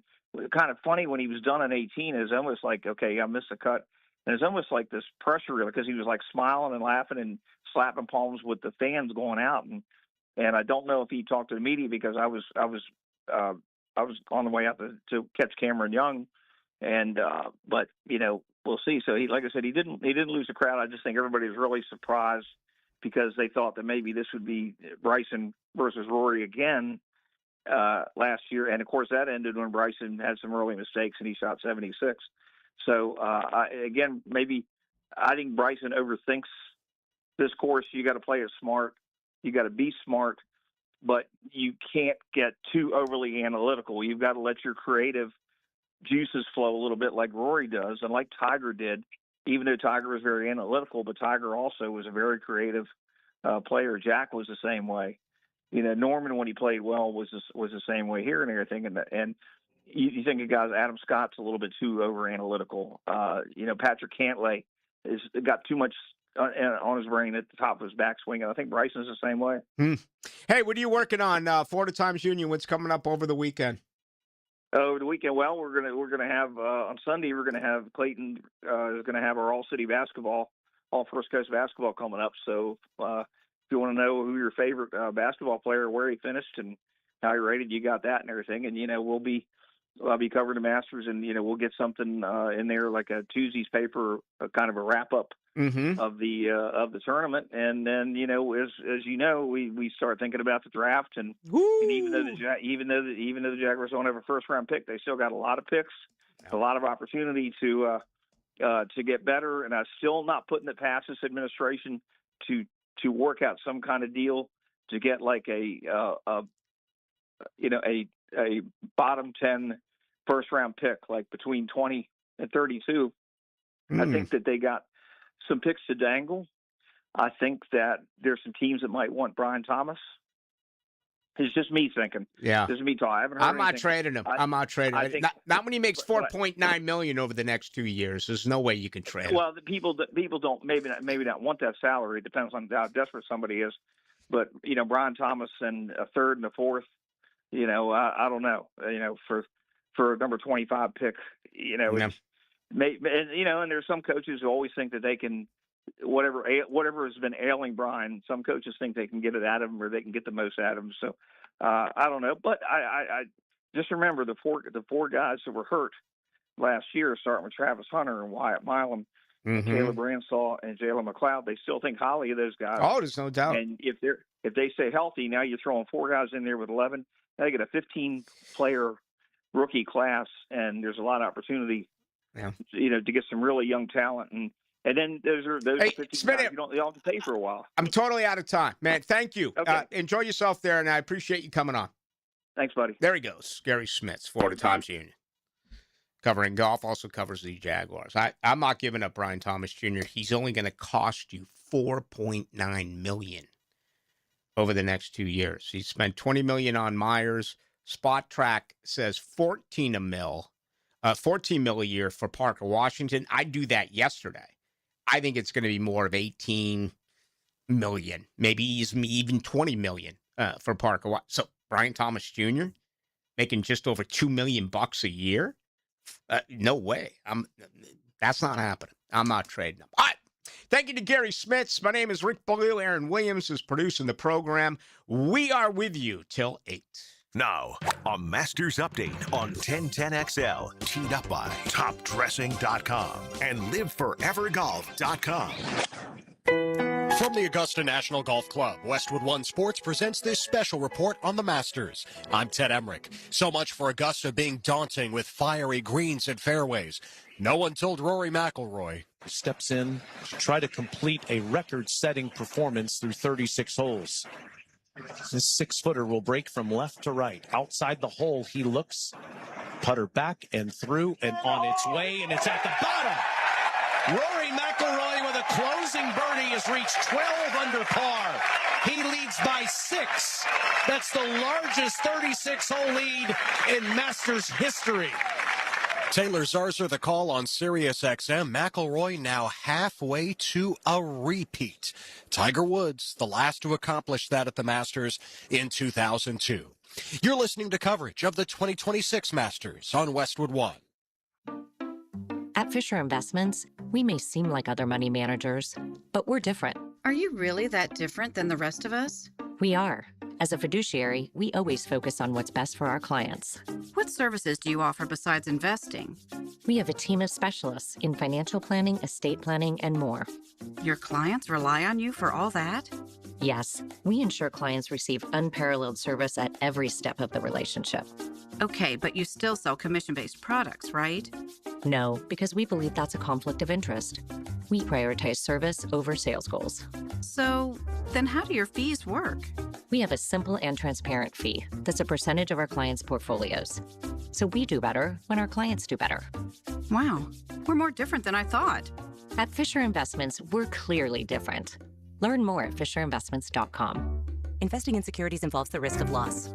kind of funny when he was done on 18, it was almost like, okay, I missed the cut. And it's almost like this pressure because he was like smiling and laughing and slapping palms with the fans going out. And I don't know if he talked to the media because I was on the way out to catch Cameron Young. And, but we'll see. So like I said, he didn't lose the crowd. I just think everybody was really surprised because they thought that maybe this would be Bryson versus Rory again last year. And of course that ended when Bryson had some early mistakes and he shot 76. So maybe I think Bryson overthinks this course. You got to play it smart. You got to be smart, but you can't get too overly analytical. You've got to let your creative juices flow a little bit like Rory does and like Tiger did, even though Tiger was very analytical, but Tiger also was a very creative player. Jack was the same way. Norman, when he played well, was the same way here and everything. And you think of guys, Adam Scott's a little bit too over analytical. Patrick Cantlay has got too much on his brain at the top of his backswing. And I think Bryson's the same way. Hey, what are you working on? Florida Times-Union, what's coming up over the weekend? Over the weekend, well, we're gonna have on Sunday. We're gonna have Clayton is gonna have our All City basketball, All First Coast basketball coming up. So if you want to know who your favorite basketball player, where he finished, and how he rated, you got that and everything. And I'll be covering the Masters, and we'll get something in there like a Tuesday's paper, kind of a wrap up of the tournament. And then as you know, we start thinking about the draft, and even though the Jaguars don't have a first round pick, they still got a lot of picks, a lot of opportunity to get better. And I'm still not putting it past this administration to work out some kind of deal to get like a bottom 10 first round pick, like between 20 and 32. I think that they got some picks to dangle. I think that there's some teams that might want Brian Thomas. It's just me thinking. Yeah. Just me talking. I haven't heard I'm not anything. trading him. I'm not trading him. Not when he makes $4.9 million over the next 2 years. There's no way you can trade him. Well, the people don't maybe not want that salary. It depends on how desperate somebody is. But Brian Thomas and a third and a fourth, I don't know. For a number 25 pick, and there's some coaches who always think that they can, whatever has been ailing Brian. Some coaches think they can get it out of him, or they can get the most out of him. So I don't know. But I just remember the four guys that were hurt last year, starting with Travis Hunter and Wyatt Milam, Caleb Ransaw and Jalen McLeod. They still think highly of those guys. Oh, there's no doubt. And if they stay healthy, now you're throwing four guys in there with 11. Now you get a 15-player rookie class, and there's a lot of opportunity, to get some really young talent, and then those are 15 guys you don't have to pay for a while. I'm totally out of time, man. Thank you. Okay. Enjoy yourself there, and I appreciate you coming on. Thanks, buddy. There he goes, Gary Smits, Florida Times Union, covering golf, also covers the Jaguars. I'm not giving up Brian Thomas Jr. He's only going to cost you $4.9 million over the next 2 years. He spent $20 million on Myers. Spot Track says $14 million a year for Parker Washington. I do that yesterday. I think it's going to be more of $18 million, maybe even $20 million for Parker. So Brian Thomas Jr. making just over $2 million a year. No way. That's not happening. I'm not trading them. All right. Thank you to Gary Smits. My name is Rick Ballou. Aaron Williams is producing the program. We are with you till 8. Now, a Masters update on 1010XL, teed up by TopDressing.com and LiveForeverGolf.com. From the Augusta National Golf Club, Westwood One Sports presents this special report on the Masters. I'm Ted Emmerich. So much for Augusta being daunting with fiery greens and fairways. No one told Rory McIlroy. Steps in to try to complete a record-setting performance through 36 holes. This 6-footer will break from left to right. Outside the hole, he looks. Putter back and through and on its way, and it's at the bottom. Rory McIlroy with a closing birdie has reached 12 under par. He leads by 6. That's the largest 36-hole lead in Masters history. Taylor Zarzour, the call on SiriusXM. McIlroy now halfway to a repeat. Tiger Woods, the last to accomplish that at the Masters in 2002. You're listening to coverage of the 2026 Masters on Westwood One. At Fisher Investments, we may seem like other money managers, but we're different. Are you really that different than the rest of us? We are. As a fiduciary, we always focus on what's best for our clients. What services do you offer besides investing? We have a team of specialists in financial planning, estate planning, and more. Your clients rely on you for all that? Yes, we ensure clients receive unparalleled service at every step of the relationship. Okay, but you still sell commission-based products, right? No, because we believe that's a conflict of interest. We prioritize service over sales goals. So, then how do your fees work? We have a simple and transparent fee that's a percentage of our clients' portfolios. So we do better when our clients do better. Wow, we're more different than I thought. At Fisher Investments, we're clearly different. Learn more at FisherInvestments.com. Investing in securities involves the risk of loss.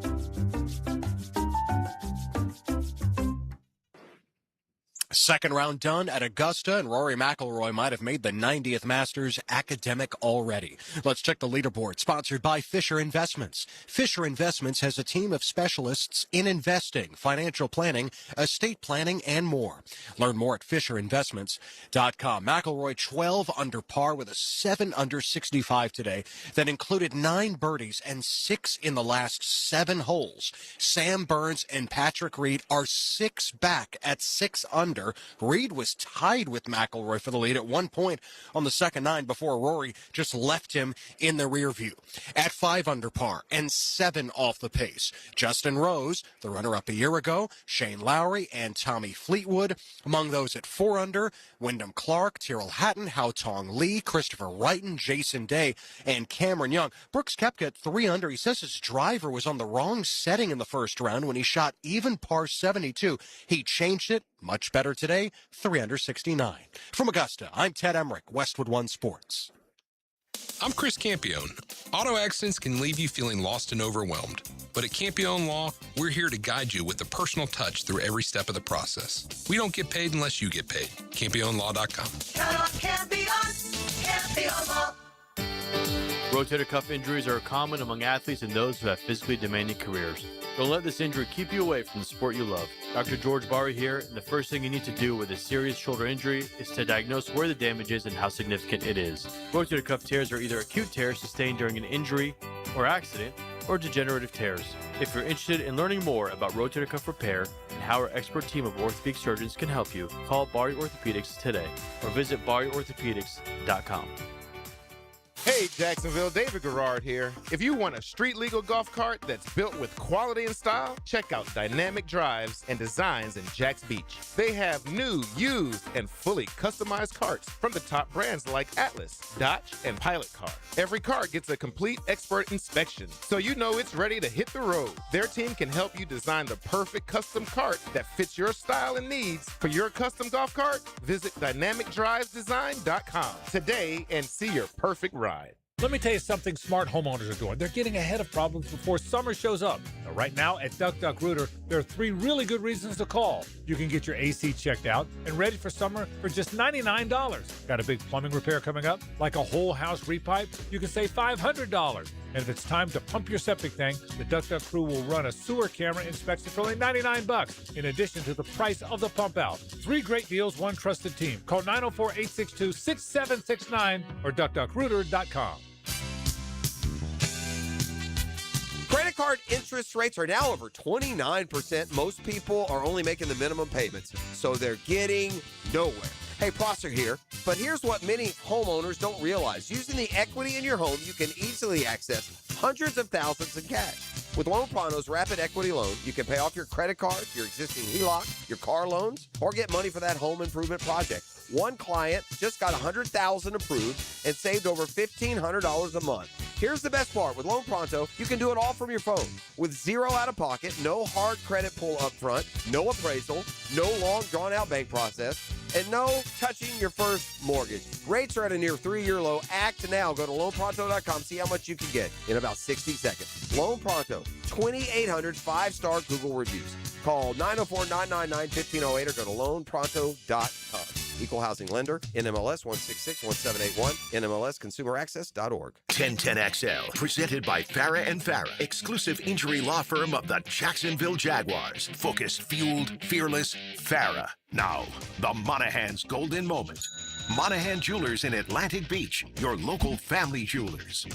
Second round done at Augusta, and Rory McIlroy might have made the 90th Masters academic already. Let's check the leaderboard, sponsored by Fisher Investments. Fisher Investments has a team of specialists in investing, financial planning, estate planning, and more. Learn more at FisherInvestments.com. McIlroy 12 under par with a 7 under 65 today that included 9 birdies and 6 in the last 7 holes. Sam Burns and Patrick Reed are 6 back at 6 under. Reed was tied with McIlroy for the lead at one point on the second 9 before Rory just left him in the rear view. At 5 under par and 7 off the pace, Justin Rose, the runner-up a year ago, Shane Lowry, and Tommy Fleetwood. Among those at 4 under, Wyndham Clark, Tyrrell Hatton, Haotong Lee, Christopher Wrighton, Jason Day, and Cameron Young. Brooks Koepka at 3 under. He says his driver was on the wrong setting in the first round when he shot even par 72. He changed it. Much better today, 3 under 69. From Augusta, I'm Ted Emmerich, Westwood One Sports. I'm Chris Campione. Auto accidents can leave you feeling lost and overwhelmed. But at Campione Law, we're here to guide you with a personal touch through every step of the process. We don't get paid unless you get paid. CampioneLaw.com. Count on Campione, Campione Law. Rotator cuff injuries are common among athletes and those who have physically demanding careers. Don't let this injury keep you away from the sport you love. Dr. George Barry here, and the first thing you need to do with a serious shoulder injury is to diagnose where the damage is and how significant it is. Rotator cuff tears are either acute tears sustained during an injury or accident, or degenerative tears. If you're interested in learning more about rotator cuff repair and how our expert team of orthopedic surgeons can help you, call Barry Orthopedics today or visit barryorthopedics.com. Hey, Jacksonville, David Garrard here. If you want a street-legal golf cart that's built with quality and style, check out Dynamic Drives and Designs in Jacks Beach. They have new, used, and fully customized carts from the top brands like Atlas, Dodge, and Pilot Car. Every cart gets a complete expert inspection, so you know it's ready to hit the road. Their team can help you design the perfect custom cart that fits your style and needs. For your custom golf cart, visit DynamicDrivesDesign.com today and see your perfect ride. Let me tell you something smart homeowners are doing. They're getting ahead of problems before summer shows up. Now, right now at DuckDuckRooter, there are 3 really good reasons to call. You can get your AC checked out and ready for summer for just $99. Got a big plumbing repair coming up, like a whole house repipe? You can save $500. And if it's time to pump your septic tank, the Duck Duck crew will run a sewer camera inspection for only $99, in addition to the price of the pump out. 3 great deals, 1 trusted team. Call 904-862-6769 or DuckDuckRooter.com. Credit card interest rates are now over 29%. Most people are only making the minimum payments, so they're getting nowhere. Hey, Prosser here, but here's what many homeowners don't realize. Using the equity in your home, you can easily access hundreds of thousands in cash. With Loan Pronto's Rapid Equity Loan, you can pay off your credit cards, your existing HELOC, your car loans, or get money for that home improvement project. One client just got $100,000 approved and saved over $1,500 a month. Here's the best part. With Loan Pronto, you can do it all from your phone. With 0 out-of-pocket, no hard credit pull up front, no appraisal, no long, drawn-out bank process, and no touching your first mortgage. Rates are at a near 3-year low. Act now. Go to loanpronto.com. See how much you can get in about 60 seconds. Loan Pronto, 2,800 5-star Google reviews. Call 904-999-1508 or go to loanpronto.com. Equal housing lender, NMLS 1661781, NMLSconsumeraccess.org. 1010XL, presented by Farah and Farah, exclusive injury law firm of the Jacksonville Jaguars. Focused, fueled, fearless, Farah. Now, the Monahan's golden moment. Monahan Jewelers in Atlantic Beach, your local family jewelers.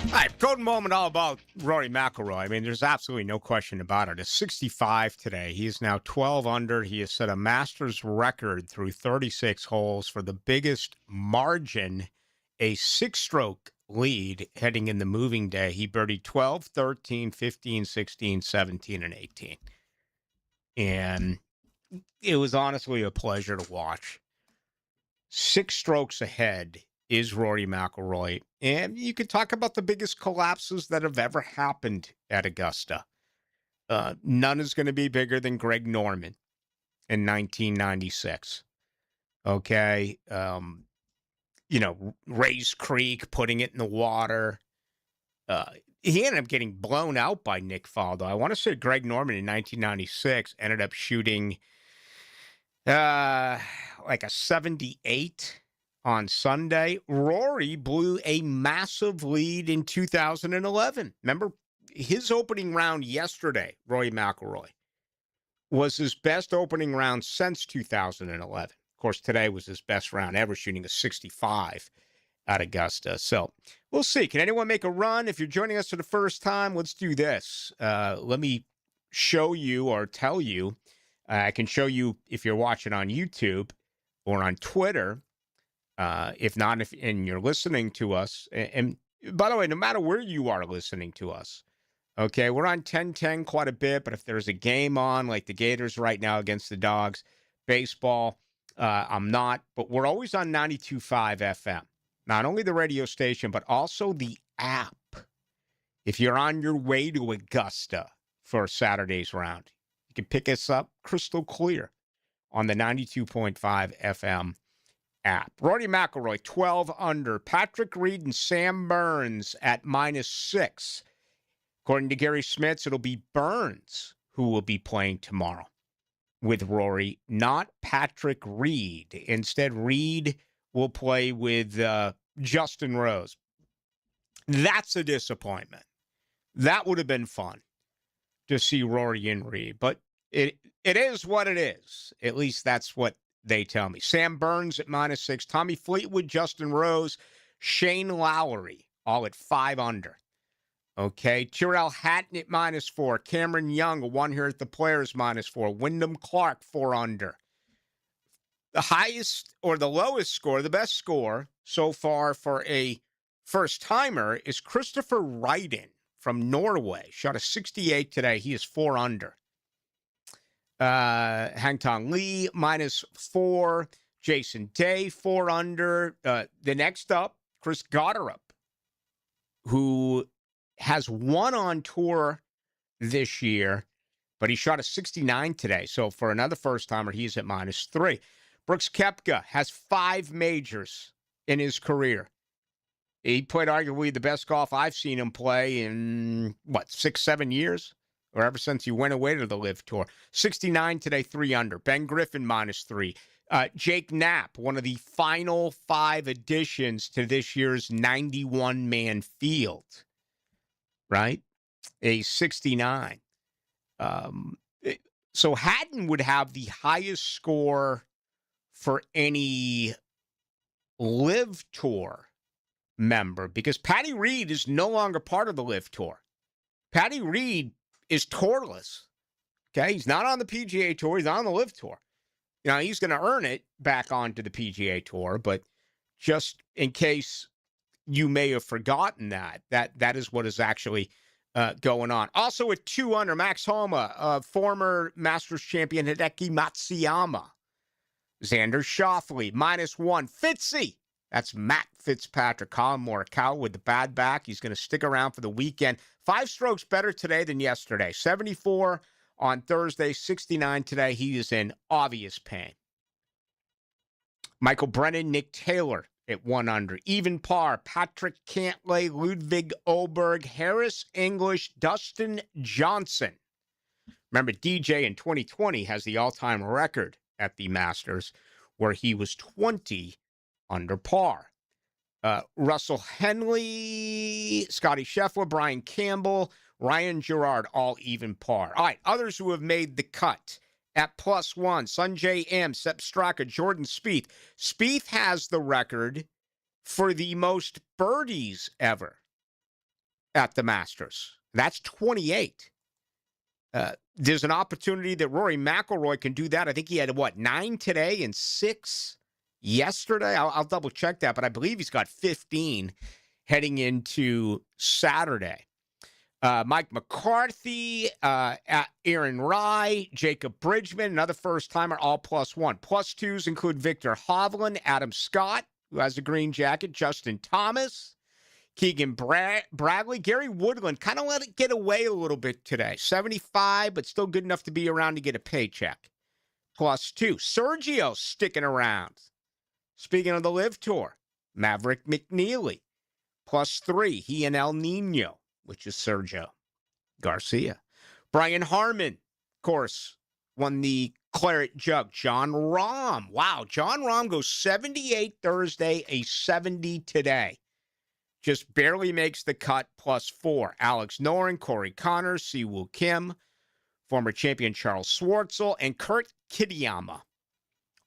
All right, golden moment all about Rory McIlroy. I mean, there's absolutely no question about it. It's 65 today. He is now 12 under. He has set a Masters record through 36 holes for the biggest margin, a 6-stroke lead heading in the moving day. He birdied 12, 13, 15, 16, 17, and 18. And it was honestly a pleasure to watch. 6 strokes ahead is Rory McIlroy. And you could talk about the biggest collapses that have ever happened at Augusta. None is going to be bigger than Greg Norman in 1996. Okay. Race Creek, putting it in the water. he ended up getting blown out by Nick Faldo. I want to say Greg Norman in 1996 ended up shooting like a 78 on Sunday. Rory blew a massive lead in 2011. Remember his opening round yesterday, Rory McIlroy, was his best opening round since 2011. Of course, today was his best round ever, shooting a 65 at Augusta. So we'll see. Can anyone make a run? If you're joining us for the first time, let's do this. Let me show you or tell you. I can show you if you're watching on YouTube or on Twitter. If not, and you're listening to us. And by the way, no matter where you are listening to us, okay, we're on 1010 quite a bit. But if there's a game on, like the Gators right now against the Dogs, baseball, I'm not. But we're always on 92.5 FM. Not only the radio station, but also the app. If you're on your way to Augusta for Saturday's round, you can pick us up crystal clear on the 92.5 FM app. Rory McIlroy, 12 under. Patrick Reed and Sam Burns at -6. According to Gary Smits, it'll be Burns who will be playing tomorrow with Rory, not Patrick Reed. Instead, Reed will play with Justin Rose. That's a disappointment. That would have been fun to see Rory and Reed, but it is what it is. At least that's what they tell me. Sam Burns at -6, Tommy Fleetwood, Justin Rose, Shane Lowry, all at 5 under. Okay, Tyrrell Hatton at -4, Cameron Young, a one here at the Players, -4, Wyndham Clark, 4 under. The highest or the lowest score, the best score so far for a first-timer is Christopher Ryden from Norway. Shot a 68 today. He is 4 under. Hang Tong Lee, -4. Jason Day, 4 under. The next up, Chris Gotterup, who has won on tour this year, but he shot a 69 today. So for another first-timer, he's at -3. Brooks Koepka has 5 majors in his career. He played arguably the best golf I've seen him play in, 6, 7 years? Or ever since he went away to the LIV Tour. 69 today, 3 under. Ben Griffin, -3. Jake Knapp, one of the final 5 additions to this year's 91-man field, right? A 69. So Hatton would have the highest score for any LIV Tour member because Patty Reed is no longer part of the LIV Tour. Patty Reed is tourless. Okay, he's not on the PGA Tour. He's on the LIV Tour. Now, he's going to earn it back onto the PGA Tour, but just in case you may have forgotten that is what is actually going on. Also at 2 under, Max Homa, former Masters champion Hideki Matsuyama. Xander Schauffele, -1. Fitzy, that's Matt Fitzpatrick. Colin Morikawa with the bad back. He's going to stick around for the weekend. 5 strokes better today than yesterday. 74 on Thursday, 69 today. He is in obvious pain. Michael Brennan, Nick Taylor at 1 under. Even par, Patrick Cantlay, Ludwig Oberg, Harris English, Dustin Johnson. Remember, DJ in 2020 has the all-time record at the Masters, where he was 20 under par. Russell Henley, Scotty Scheffler, Brian Campbell, Ryan Gerard, all even par. All right, others who have made the cut at +1, Sungjae M, Sepp Straka, Jordan Spieth. Spieth has the record for the most birdies ever at the Masters. That's 28. There's an opportunity that Rory McIlroy can do that. I think he had, 9 today and 6 yesterday? I'll double check that, but I believe he's got 15 heading into Saturday. Mike McCarthy, Aaron Rye, Jacob Bridgman, another first-timer, all +1. +2s include Victor Hovland, Adam Scott, who has a green jacket, Justin Thomas, Keegan Bradley, Gary Woodland, kind of let it get away a little bit today. 75, but still good enough to be around to get a paycheck. +2. Sergio sticking around. Speaking of the LIV Tour, Maverick McNeely, +3. He and El Nino which is Sergio Garcia. Brian Harmon, of course, won the Claret Jug. John Rahm. Wow, John Rahm goes 78 Thursday, a 70 today. Just barely makes the cut, +4. Alex Noren, Corey Connors, Siwoo Kim, former champion Charles Schwartzel, and Kurt Kitayama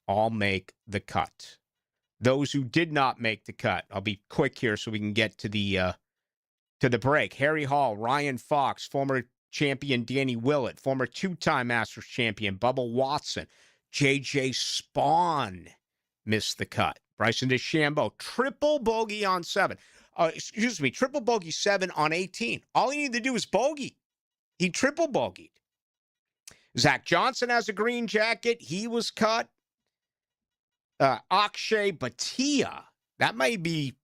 all make the cut. Those who did not make the cut, I'll be quick here so we can get to the break. Harry Hall, Ryan Fox, former champion Danny Willett, former two-time Masters champion Bubba Watson, J.J. Spawn missed the cut. Bryson DeChambeau, triple bogey on 7. Triple bogey 7 on 18. All he needed to do was bogey. He triple bogeyed. Zach Johnson has a green jacket. He was cut. Akshay Bhatia, that may be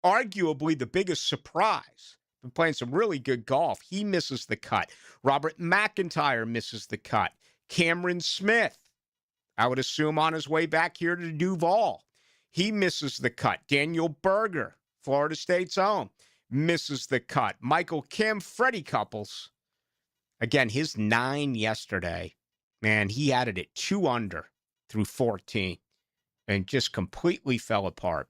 arguably the biggest surprise. Been playing some really good golf. He misses the cut. Robert McIntyre misses the cut. Cameron Smith, I would assume on his way back here to Duval. He misses the cut. Daniel Berger, Florida State's own, misses the cut. Michael Kim, Freddie Couples. Again, his 9 yesterday. Man, he had it at 2 under through 14 and just completely fell apart.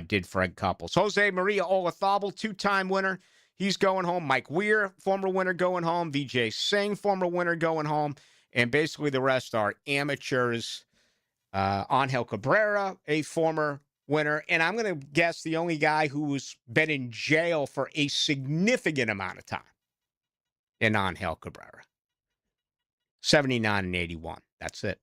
Did Fred Couples. Jose Maria Olazabal, 2-time winner. He's going home. Mike Weir, former winner, going home. Vijay Singh, former winner, going home. And basically the rest are amateurs. Angel Cabrera, a former winner. And I'm going to guess the only guy who's been in jail for a significant amount of time in Angel Cabrera. 79 and 81. That's it.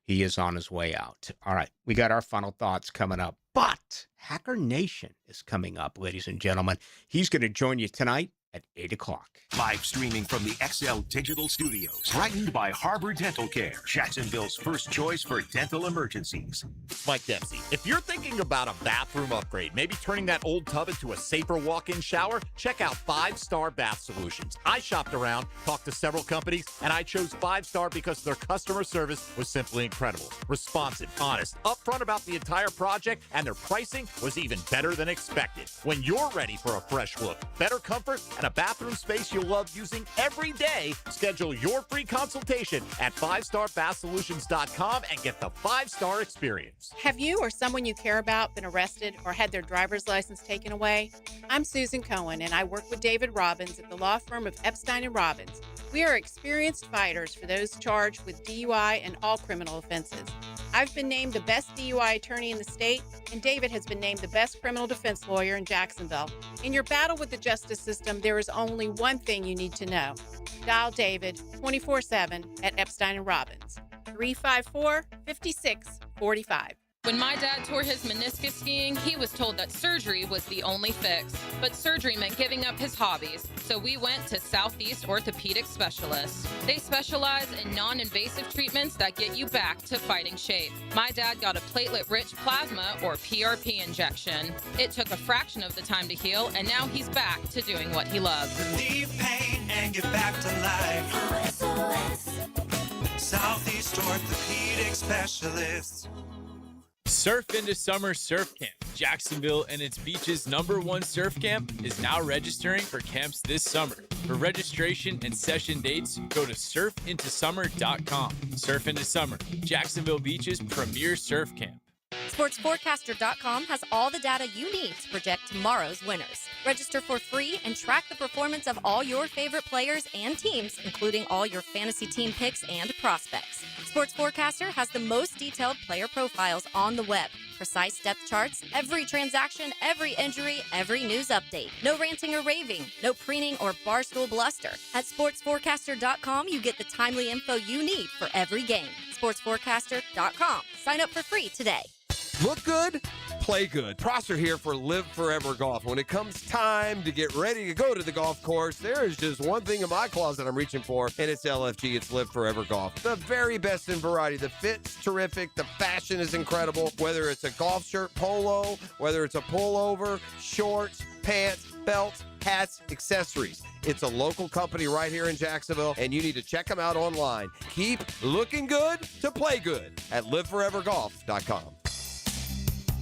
He is on his way out. All right, we got our final thoughts coming up. But Hacker Nation is coming up, ladies and gentlemen. He's going to join you tonight at 8 o'clock. Live streaming from the XL Digital Studios. Brightened by Harbor Dental Care, Jacksonville's first choice for dental emergencies. Mike Dempsey, if you're thinking about a bathroom upgrade, maybe turning that old tub into a safer walk-in shower, check out 5 Star Bath Solutions. I shopped around, talked to several companies, and I chose 5 Star because their customer service was simply incredible. Responsive, honest, upfront about the entire project, and their pricing was even better than expected. When you're ready for a fresh look, better comfort, and a bathroom space you'll love using every day, schedule your free consultation at 5starbathsolutions.com and get the 5-star experience. Have you or someone you care about been arrested or had their driver's license taken away? I'm Susan Cohen, and I work with David Robbins at the law firm of Epstein & Robbins. We are experienced fighters for those charged with DUI and all criminal offenses. I've been named the best DUI attorney in the state, and David has been named the best criminal defense lawyer in Jacksonville. In your battle with the justice system, there is only one thing you need to know. Dial David 24/7 at Epstein & Robbins, 354-5645. When my dad tore his meniscus skiing, he was told that surgery was the only fix. But surgery meant giving up his hobbies, so we went to Southeast Orthopedic Specialists. They specialize in non-invasive treatments that get you back to fighting shape. My dad got a platelet-rich plasma, or PRP, injection. It took a fraction of the time to heal, and now he's back to doing what he loves. Relieve pain and get back to life. SOS. Southeast Orthopedic Specialists. Surf into Summer Surf Camp. Jacksonville and its beaches' #1 surf camp is now registering for camps this summer. For registration and session dates, go to surfintosummer.com. Surf into Summer, Jacksonville Beach's premier surf camp. SportsForecaster.com has all the data you need to project tomorrow's winners. Register for free and track the performance of all your favorite players and teams, including all your fantasy team picks and prospects. Sports Forecaster has the most detailed player profiles on the web, precise depth charts, every transaction, every injury, every news update. No ranting or raving, no preening or barstool bluster. At SportsForecaster.com, you get the timely info you need for every game. SportsForecaster.com. Sign up for free today. Look good, play good. Prosser here for Live Forever Golf. When it comes time to get ready to go to the golf course, there is just one thing in my closet I'm reaching for, and it's LFG. It's Live Forever Golf. The very best in variety. The fit's terrific. The fashion is incredible. Whether it's a golf shirt, polo, whether it's a pullover, shorts, pants, belts, hats, accessories. It's a local company right here in Jacksonville, and you need to check them out online. Keep looking good to play good at liveforevergolf.com.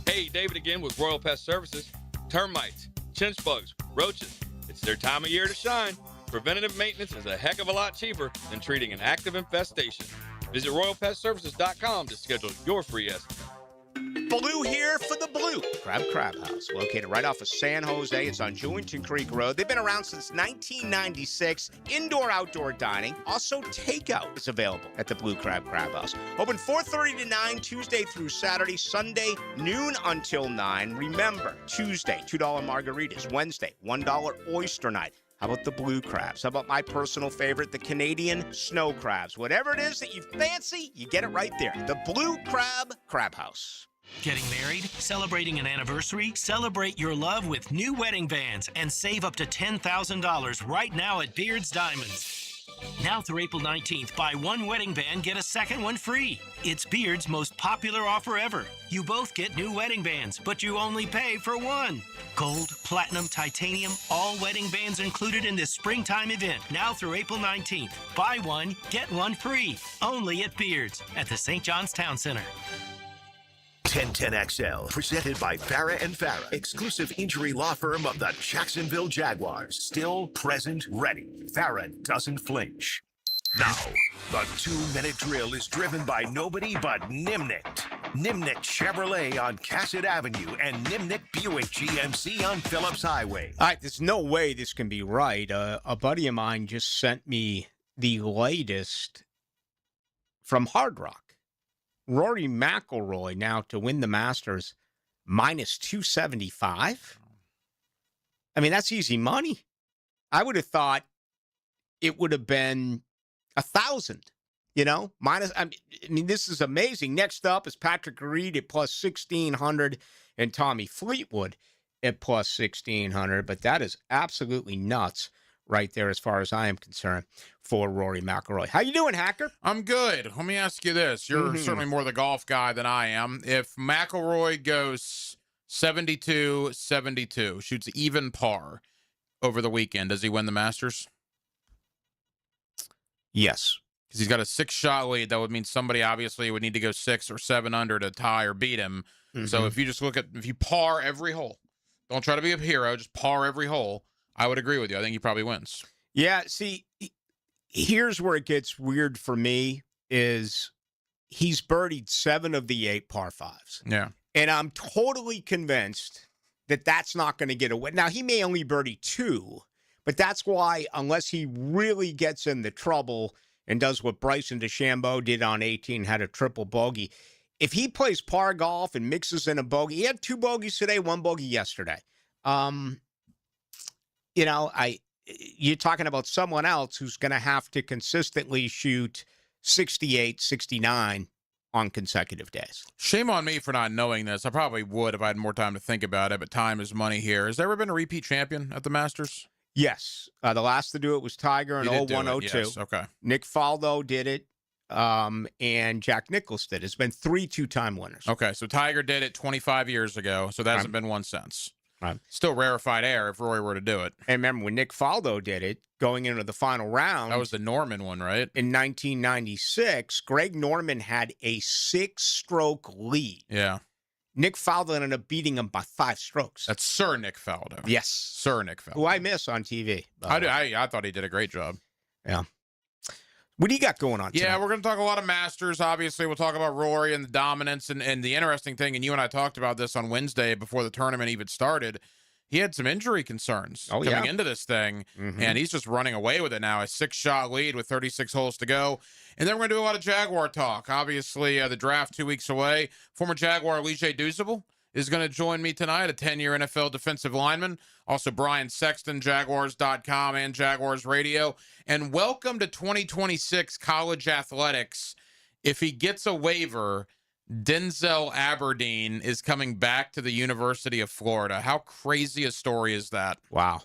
Hey, David again with Royal Pest Services. Termites, chinch bugs, roaches. If It's their time of year to shine. Preventative maintenance is a heck of a lot cheaper than treating an active infestation. Visit RoyalPetServices.com to schedule your free estimate. Blue here for the Blue Crab House, located right off of San Jose. It's on Julington Creek Road. They've been around since 1996. Indoor-outdoor dining. Also, takeout is available at the Blue Crab House. Open 4:30 to 9, Tuesday through Saturday. Sunday, noon until 9. Remember, Tuesday, $2 margaritas. Wednesday, $1 oyster night. How about the blue crabs? How about my personal favorite, the Canadian snow crabs? Whatever it is that you fancy, you get it right there. The Blue Crab House. Getting married? Celebrating an anniversary? Celebrate your love with new wedding bands and save up to $10,000 right now at Beards Diamonds. Now through April 19th, buy one wedding band, get a second one free. It's Beard's most popular offer ever. You both get new wedding bands, but you only pay for one. Gold, platinum, titanium, all wedding bands included in this springtime event. Now through April 19th. Buy one, get one free. Only at Beard's at the St. John's Town Center. 1010XL, presented by Farah and Farah, exclusive injury law firm of the Jacksonville Jaguars. Still present, ready. Farah doesn't flinch. Now, the 2-minute drill is driven by nobody but Nimnicht. Nimnicht Chevrolet on Cassett Avenue and Nimnicht Buick GMC on Phillips Highway. All right, there's no way this can be right. A buddy of mine just sent me the latest from Hard Rock. Rory McIlroy now to win the Masters minus 275. I mean, that's easy money. I would have thought it would have been 1,000, minus. I mean, this is amazing. Next up is Patrick Reed at plus 1,600 and Tommy Fleetwood at plus 1,600. But that is absolutely nuts right there as far as I am concerned for Rory McIlroy. How you doing, Hacker? I'm good. Let me ask you this. You're certainly more the golf guy than I am. If McIlroy goes 72-72, shoots even par over the weekend, does he win the Masters? Yes. Because he's got a 6-shot lead. That would mean somebody obviously would need to go 6 or 7 under to tie or beat him. So if you just if you par every hole, don't try to be a hero, just par every hole, I would agree with you. I think he probably wins. Yeah, see, here's where it gets weird for me is he's birdied 7 of the 8 par 5s. Yeah. And I'm totally convinced that that's not going to get away. Now, he may only birdie 2, but that's why unless he really gets in the trouble and does what Bryson DeChambeau did on 18, had a triple bogey, if he plays par golf and mixes in a bogey, he had 2 bogeys today, 1 bogey yesterday. You're talking about someone else who's going to have to consistently shoot 68, 69 on consecutive days. Shame on me for not knowing this. I probably would if I had more time to think about it, but time is money here. Has there ever been a repeat champion at the Masters? Yes. The last to do it was Tiger in 01-02. Yes. Okay. Nick Faldo did it, and Jack Nicklaus did it. It's been 3 two-time winners. Okay, so Tiger did it 25 years ago, so that hasn't been one since. Still rarefied air if Roy were to do it. And remember, when Nick Faldo did it, going into the final round. That was the Norman one, right? In 1996, Greg Norman had a 6-stroke lead. Yeah. Nick Faldo ended up beating him by 5 strokes. That's Sir Nick Faldo. Yes. Sir Nick Faldo. Who I miss on TV. I thought he did a great job. Yeah. What do you got going on tonight? Yeah, we're going to talk a lot of Masters. Obviously, we'll talk about Rory and the dominance. And the interesting thing, and you and I talked about this on Wednesday before the tournament even started, he had some injury concerns coming into this thing, and he's just running away with it now. A 6-shot lead with 36 holes to go. And then we're going to do a lot of Jaguar talk. Obviously, the draft 2 weeks away. Former Jaguar Lige Douzable is going to join me tonight, a 10-year NFL defensive lineman. Also, Brian Sexton, Jaguars.com and Jaguars Radio. And welcome to 2026 college athletics. If he gets a waiver, Denzel Aberdeen is coming back to the University of Florida. How crazy a story is that? Wow.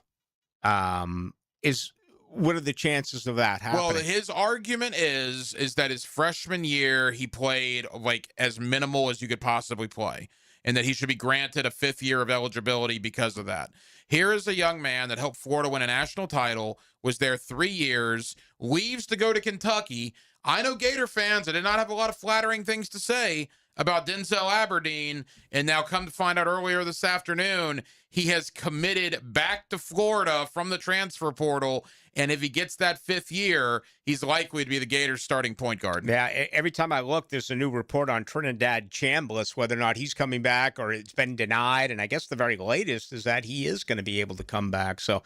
What are the chances of that happening? Well, his argument is that his freshman year he played like as minimal as you could possibly play, and that he should be granted a 5th year of eligibility because of that. Here is a young man that helped Florida win a national title, was there 3 years, leaves to go to Kentucky. I know Gator fans, I did not have a lot of flattering things to say, about Denzel Aberdeen, and now come to find out earlier this afternoon, he has committed back to Florida from the transfer portal, and if he gets that 5th year, he's likely to be the Gators' starting point guard. Yeah, every time I look, there's a new report on Trinidad Chambliss, whether or not he's coming back or it's been denied, and I guess the very latest is that he is going to be able to come back. So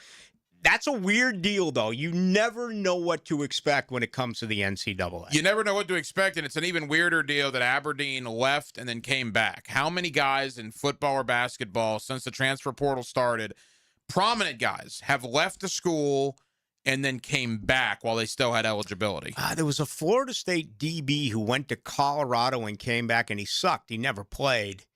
that's a weird deal, though. You never know what to expect when it comes to the NCAA. You never know what to expect, and it's an even weirder deal that Aberdeen left and then came back. How many guys in football or basketball since the transfer portal started, prominent guys, have left the school and then came back while they still had eligibility? There was a Florida State DB who went to Colorado and came back, and he sucked. He never played.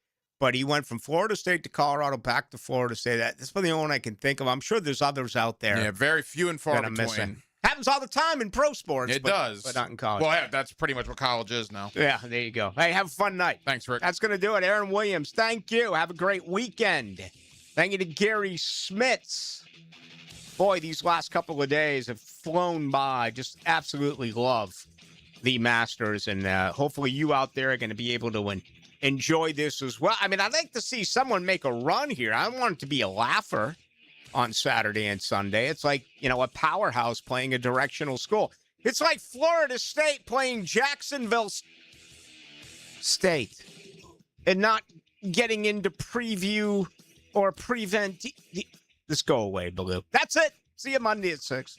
But he went from Florida State to Colorado, back to Florida State. That's the only one I can think of. I'm sure there's others out there. Yeah, very few and far between. Missing. Happens all the time in pro sports. It does. But not in college. Well, yeah, that's pretty much what college is now. Yeah, there you go. Hey, have a fun night. Thanks, Rick. That's going to do it. Aaron Williams, thank you. Have a great weekend. Thank you to Gary Smits. Boy, these last couple of days have flown by. Just absolutely love the Masters. And hopefully you out there are going to be able to enjoy this as well. I mean, I'd like to see someone make a run here. I don't want it to be a laugher on Saturday and Sunday. It's like, a powerhouse playing a directional school. It's like Florida State playing Jacksonville State and not getting into preview or prevent. Just go away, Baloo. That's it. See you Monday at 6.